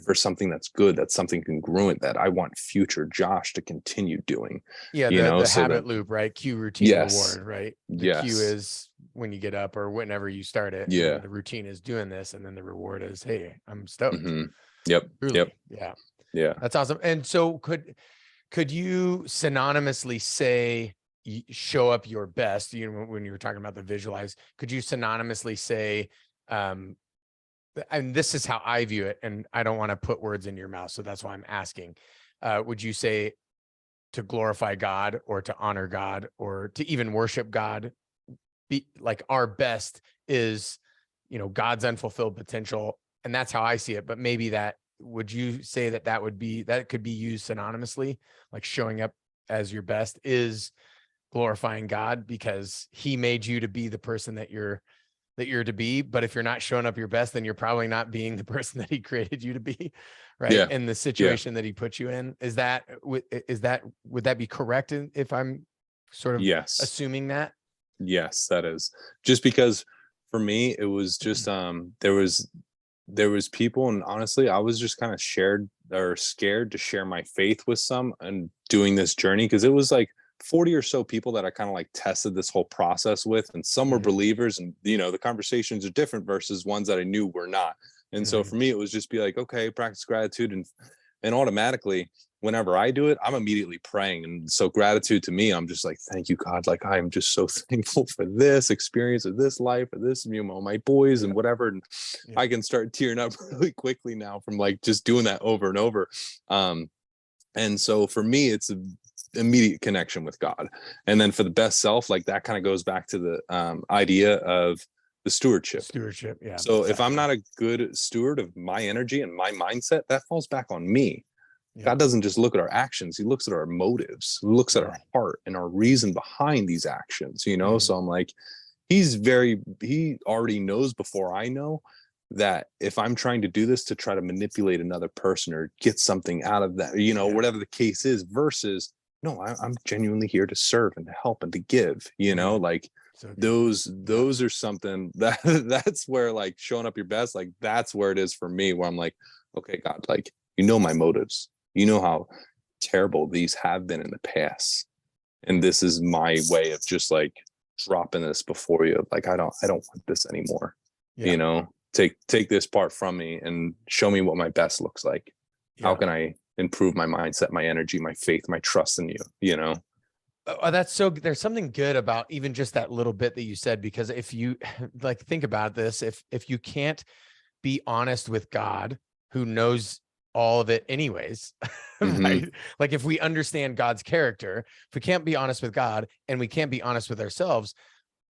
for something that's good, that's something congruent, that I want future Josh to continue doing. Yeah, the so habit loop, right? Cue, routine, reward, right? The cue is when you get up or whenever you start it. Yeah. The routine is doing this, and then the reward is, hey, I'm stoked. Yep. Truly. Yep. Yeah. That's awesome. And so could you synonymously say show up your best? When you were talking about the visualize, could you synonymously say, and this is how I view it, and I don't want to put words in your mouth, so that's why I'm asking. Would you say to glorify God, or to honor God, or to even worship God, be like our best is, God's unfulfilled potential, and that's how I see it? But maybe would you say that could be used synonymously, like showing up as your best is glorifying God, because he made you to be the person that you're to be? But if you're not showing up your best, then you're probably not being the person that he created you to be, right? Yeah. In the situation that he put you in. Would that be correct if I'm sort of assuming that? Yes, that is. Just because for me, it was just there was people, and honestly, I was just kind of scared to share my faith with some, and doing this journey, because it was like 40 or so people that I kind of like tested this whole process with, and some were believers, and the conversations are different versus ones that I knew were not. And so for me, it was just be like, okay, practice gratitude, and automatically whenever I do it, I'm immediately praying. And so gratitude to me, I'm just like, thank you, God. Like, I am just so thankful for this experience of this life, of this, my boys and whatever. And I can start tearing up really quickly now from like just doing that over and over. And so for me, it's an immediate connection with God. And then for the best self, like that kind of goes back to the idea of the stewardship. Yeah. So if I'm not a good steward of my energy and my mindset, that falls back on me. God doesn't just look at our actions. He looks at our motives, he looks at our heart and our reason behind these actions, So I'm like, he already knows before I know that if I'm trying to do this to try to manipulate another person or get something out of that, whatever the case is, versus, no, I'm genuinely here to serve and to help and to give, like those are something that's where like showing up your best, like that's where it is for me, where I'm like, okay, God, like, my motives, how terrible these have been in the past. And this is my way of just like dropping this before you. Like, I don't want this anymore. Take this part from me and show me what my best looks like. How can I improve my mindset, my energy, my faith, my trust in you, Oh, there's something good about even just that little bit that you said, because if you like, think about this, if you can't be honest with God, who knows all of it anyways, right? Like if we understand God's character, if we can't be honest with God and we can't be honest with ourselves,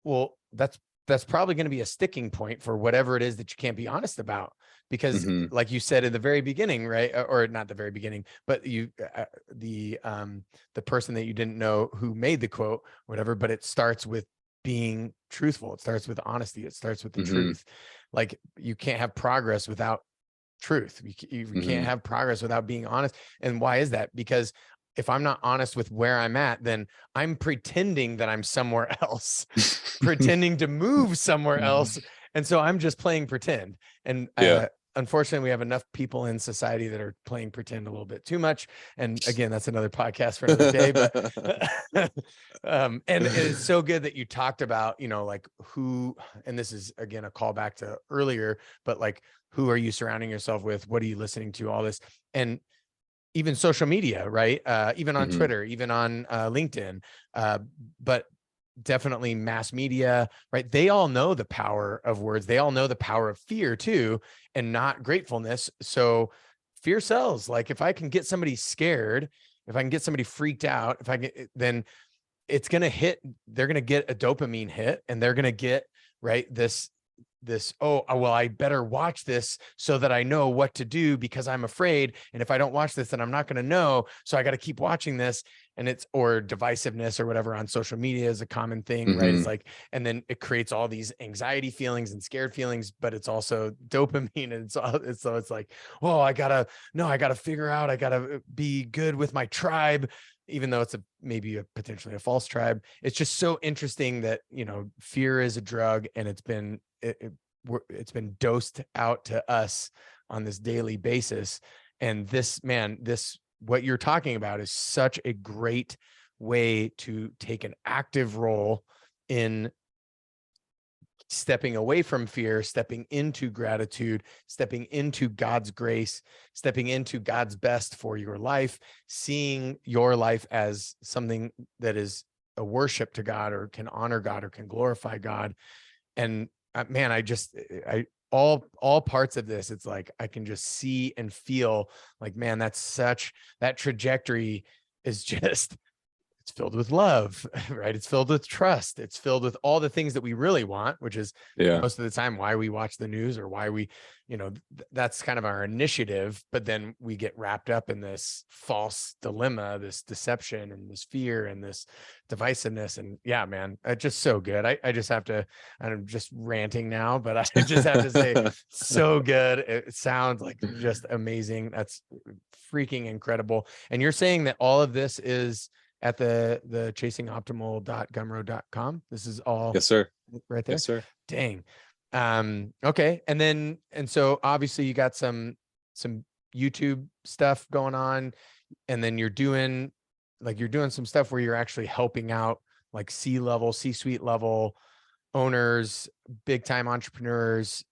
well, that's that's probably going to be a sticking point for whatever it is that you can't be honest about. Because Mm-hmm. like you said in the very beginning, right? Or not the very beginning, but the person that you didn't know who made the quote, whatever, but it starts with being truthful. It starts with honesty. It starts with the Mm-hmm. truth. Like you can't have progress without truth. You Mm-hmm. can't have progress without being honest. And why is that? Because if I'm not honest with where I'm at, then I'm pretending that I'm somewhere else, pretending to move somewhere else. And so I'm just playing pretend. And Yeah. unfortunately, we have enough people in society that are playing pretend a little bit too much. And again, that's another podcast for another day. But and it's so good that you talked about, like who, and this is again a callback to earlier, but like who are you surrounding yourself with? What are you listening to? All this, and even social media, right? Even on Mm-hmm. Twitter, even on LinkedIn, but definitely mass media, right? They all know the power of words. They all know the power of fear too, and not gratefulness. So fear sells. Like if I can get somebody scared, if I can get somebody freaked out, then it's going to hit, they're going to get a dopamine hit, and they're going to get, right, this, oh, well, I better watch this so that I know what to do because I'm afraid. And if I don't watch this, then I'm not going to know. So I got to keep watching this. And or divisiveness or whatever on social media is a common thing, right? Mm-hmm. It's like, and then it creates all these anxiety feelings and scared feelings, but it's also dopamine. And so it's like, oh, I gotta figure out, I gotta be good with my tribe, even though it's maybe potentially a false tribe. It's just so interesting that, fear is a drug, and it's been dosed out to us on this daily basis. And what you're talking about is such a great way to take an active role in stepping away from fear, stepping into gratitude, stepping into God's grace, stepping into God's best for your life, seeing your life as something that is a worship to God, or can honor God, or can glorify God. And man, all parts of this, it's like I can just see and feel like, man, that trajectory is just, it's filled with love, right? It's filled with trust. It's filled with all the things that we really want, which is Yeah. most of the time why we watch the news, or why we, that's kind of our initiative. But then we get wrapped up in this false dilemma, this deception, and this fear, and this divisiveness. And yeah, man, it's just so good. I just have to, I'm just ranting now, but I just have to say, so good. It sounds like just amazing. That's freaking incredible. And you're saying that all of this is at the chasingoptimal.gumroad.com. This is all Yes, sir. right there. Yes, sir. Dang. Okay. And so obviously you got some YouTube stuff going on, and then you're doing some stuff where you're actually helping out like C-suite level owners, big time entrepreneurs.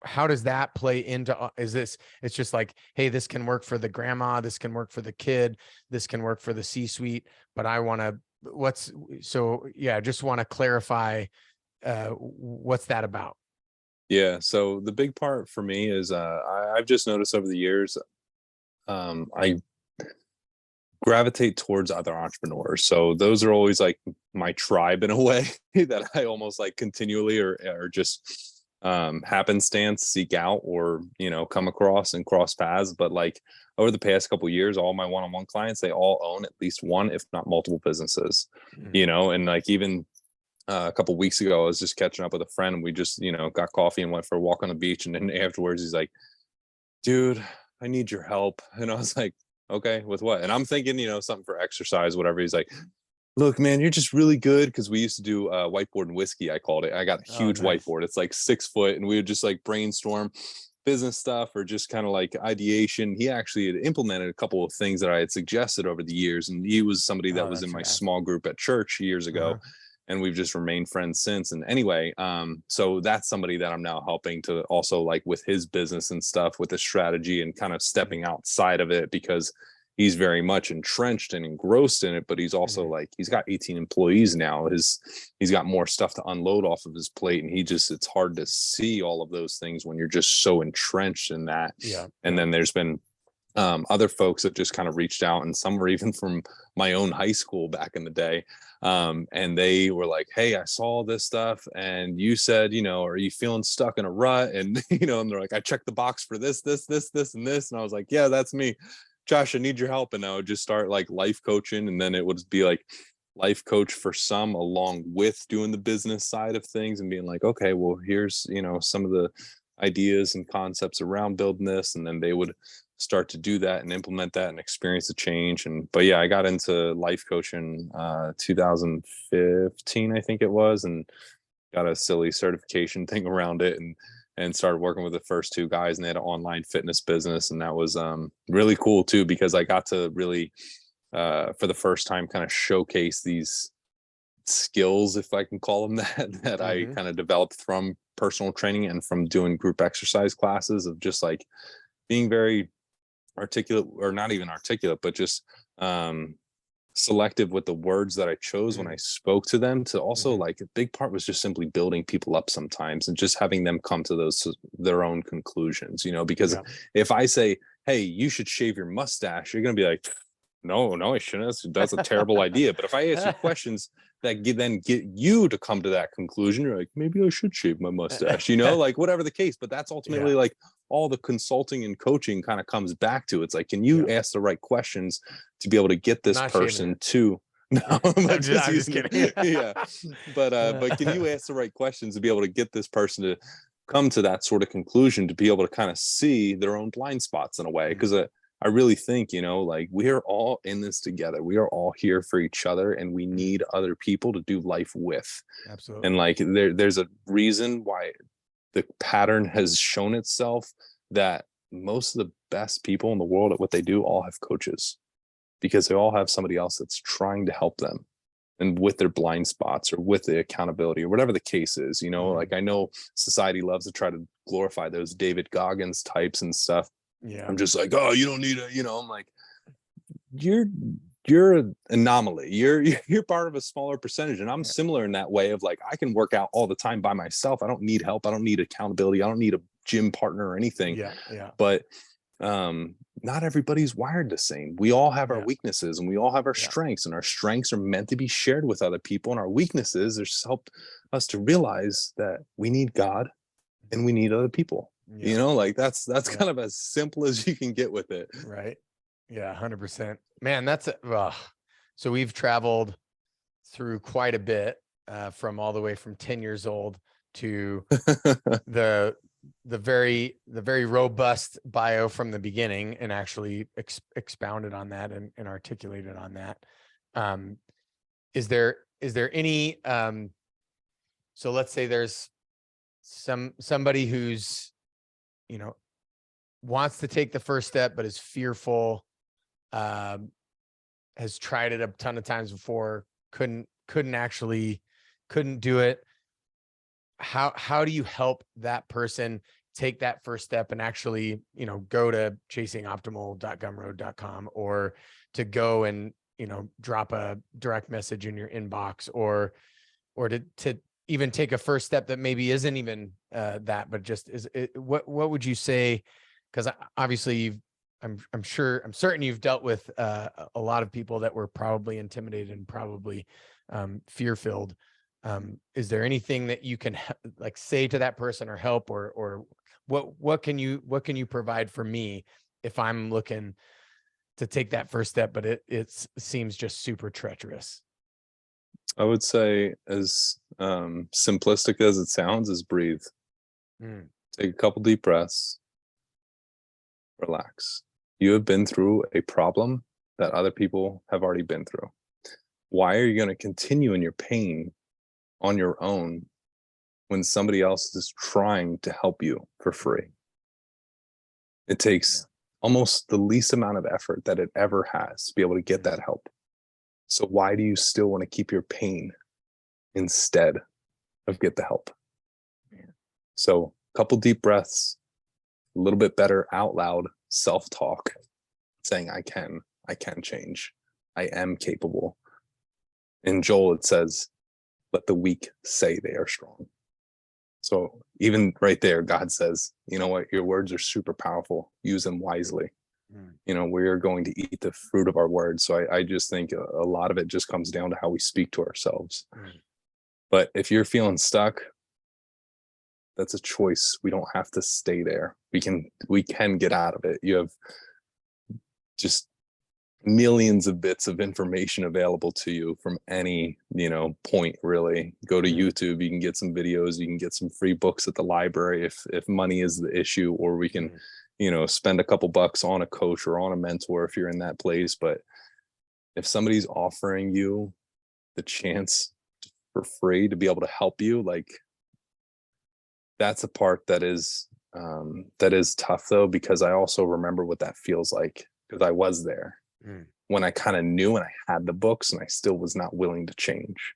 How does that play into, it's just like, hey, this can work for the grandma, this can work for the kid, this can work for the C-suite, but I want to, just want to clarify, what's that about? Yeah. So the big part for me is I've just noticed over the years, I gravitate towards other entrepreneurs. So those are always like my tribe in a way that I almost like continually or just happenstance seek out, or come across and cross paths. But like over the past couple of years, all my one-on-one clients, they all own at least one, if not multiple businesses. And like even a couple of weeks ago, I was just catching up with a friend, and we just got coffee and went for a walk on the beach. And then afterwards he's like, dude, I need your help. And I was like, okay, with what? And I'm thinking, something for exercise, whatever. He's like, look, man, you're just really good. Because we used to do whiteboard and whiskey, I called it. I got a huge whiteboard. It's like 6 foot, and we would just like brainstorm business stuff, or just kind of like ideation. He actually had implemented a couple of things that I had suggested over the years, and he was somebody that was in my small group at church years ago. And we've just remained friends since. And anyway, so that's somebody that I'm now helping to also like with his business and stuff, with the strategy, and kind of stepping outside of it, because he's very much entrenched and engrossed in it. But he's also like, he's got 18 employees now. He's got more stuff to unload off of his plate. And it's hard to see all of those things when you're just so entrenched in that. And then there's been other folks that just kind of reached out, and some were even from my own high school back in the day. And they were like, hey, I saw this stuff and you said, are you feeling stuck in a rut? And, and they're like, I checked the box for this, and this. And I was like, yeah, that's me. Josh, I need your help. And I would just start like life coaching. And then it would be like life coach for some, along with doing the business side of things and being like, okay, well, here's, some of the ideas and concepts around building this. And then they would start to do that and implement that and experience the change. But yeah, I got into life coaching 2015, I think it was, and got a silly certification thing around it, and started working with the first two guys, and they had an online fitness business. And that was really cool too, because I got to really for the first time kind of showcase these skills, if I can call them that I kind of developed from personal training and from doing group exercise classes, of just like being very articulate, or not even articulate, but just selective with the words that I chose when I spoke to them. To also, like, a big part was just simply building people up sometimes, and just having them come to their own conclusions, because if I say, hey, you should shave your mustache, you're going to be like, no, I shouldn't. That's a terrible idea. But if I ask you questions that then get you to come to that conclusion, you're like, maybe I should shave my mustache, like whatever the case. But that's ultimately like all the consulting and coaching kind of comes back to. It's like, can you ask the right questions to be able to get this person to no, I'm just kidding. Yeah. But can you ask the right questions to be able to get this person to come to that sort of conclusion, to be able to kind of see their own blind spots in a way? Because I really think, like, we are all in this together. We are all here for each other, and we need other people to do life with. Absolutely. And like, there's a reason why the pattern has shown itself that most of the best people in the world at what they do all have coaches, because they all have somebody else that's trying to help them, and with their blind spots, or with the accountability, or whatever the case is. Like, I know society loves to try to glorify those David Goggins types and stuff. I'm just like, oh, you don't need I'm like, you're an anomaly. You're part of a smaller percentage. And I'm similar in that way of like, I can work out all the time by myself. I don't need help. I don't need accountability. I don't need a gym partner or anything. But not everybody's wired the same. We all have our weaknesses, and we all have our strengths, and our strengths are meant to be shared with other people. And our weaknesses just help us to realize that we need God and we need other people. Like, that's kind of as simple as you can get with it. Right. Yeah. 100%, man. So we've traveled through quite a bit, from all the way from 10 years old to the very robust bio from the beginning, and actually expounded on that and articulated on that. Is there any, so let's say there's somebody who's, wants to take the first step, but is fearful, has tried it a ton of times before, couldn't do it. How do you help that person take that first step and actually, go to chasingoptimal.gumroad.com, or to go and, drop a direct message in your inbox, or to even take a first step that maybe isn't even that, but just what would you say? Because obviously I'm certain you've dealt with a lot of people that were probably intimidated and probably fear-filled. Is there anything that you can like say to that person, or help, or what can you provide for me if I'm looking to take that first step, but it seems just super treacherous? I would say, as simplistic as it sounds, is breathe. Take a couple deep breaths, relax. You have been through a problem that other people have already been through. Why are you going to continue in your pain on your own when somebody else is trying to help you for free? It takes almost the least amount of effort that it ever has to be able to get that help. So why do you still want to keep your pain instead of get the help? So a couple deep breaths, a little bit better out loud self-talk, saying, I can change. I am capable. In Joel, it says, let the weak say they are strong. So even right there, God says, you know what? Your words are super powerful. Use them wisely. Mm. We're going to eat the fruit of our words. So I just think a lot of it just comes down to how we speak to ourselves. Mm. But if you're feeling stuck, that's a choice. We don't have to stay there. We can get out of it. You have just millions of bits of information available to you from any point. Really, go to Mm. YouTube, you can get some videos, you can get some free books at the library if money is the issue, or we can spend a couple bucks on a coach or on a mentor if you're in that place. But if somebody's offering you the chance for free to be able to help you, like, that's a part that is tough, though, because I also remember what that feels like, because I was there Mm. when I kind of knew and I had the books and I still was not willing to change.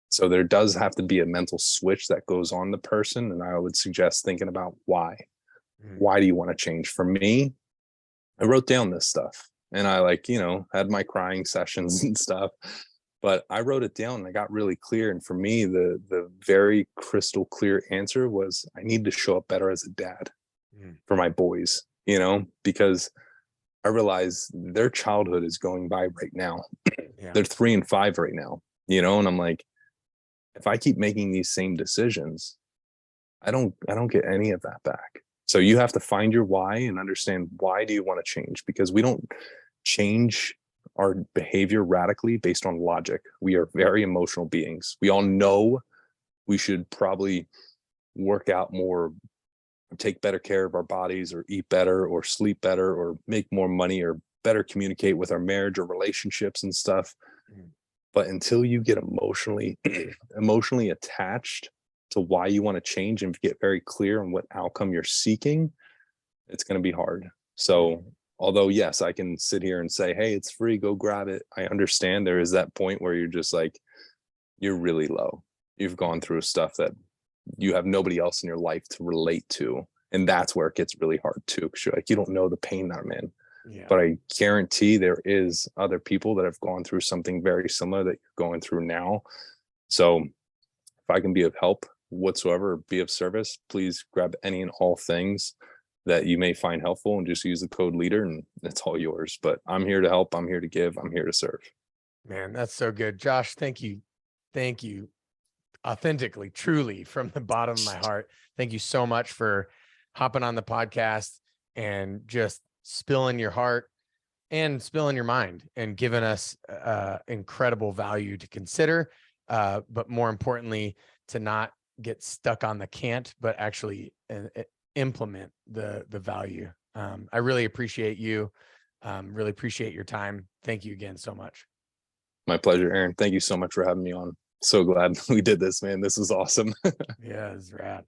So there does have to be a mental switch that goes on the person. And I would suggest thinking about why. Mm. Why do you want to change? For me, I wrote down this stuff and I had my crying sessions and stuff, but I wrote it down and I got really clear. And for me, the very crystal clear answer was I need to show up better as a dad Mm. for my boys, because I realize their childhood is going by right now. Yeah. They're 3 and 5 right now, and I'm like, if I keep making these same decisions, I don't get any of that back. So you have to find your why and understand, why do you want to change? Because we don't change our behavior radically based on logic. We are very emotional beings. We all know we should probably work out more, take better care of our bodies, or eat better, or sleep better, or make more money, or better communicate with our marriage or relationships and stuff. Mm. But until you get emotionally attached to why you want to change and get very clear on what outcome you're seeking, it's going to be hard. So although, yes, I can sit here and say, hey, it's free, go grab it, I understand there is that point where you're just like, you're really low. You've gone through stuff that you have nobody else in your life to relate to. And that's where it gets really hard too, because you're like, you don't know the pain that I'm in. Yeah. But I guarantee there is other people that have gone through something very similar that you're going through now. So if I can be of help whatsoever, be of service, please grab any and all things that you may find helpful and just use the code leader, and it's all yours. But I'm here to help. I'm here to give. I'm here to serve. Man, that's so good. Josh, thank you. Thank you. Authentically, truly, from the bottom of my heart. Thank you so much for hopping on the podcast and just spilling your heart and spilling your mind and giving us incredible value to consider. But more importantly, to not get stuck on the can't, but actually implement the value. I really appreciate you. Really appreciate your time. Thank you again so much. My pleasure, Aaron. Thank you so much for having me on. So glad we did this, man. This was awesome. Yeah, it's rad.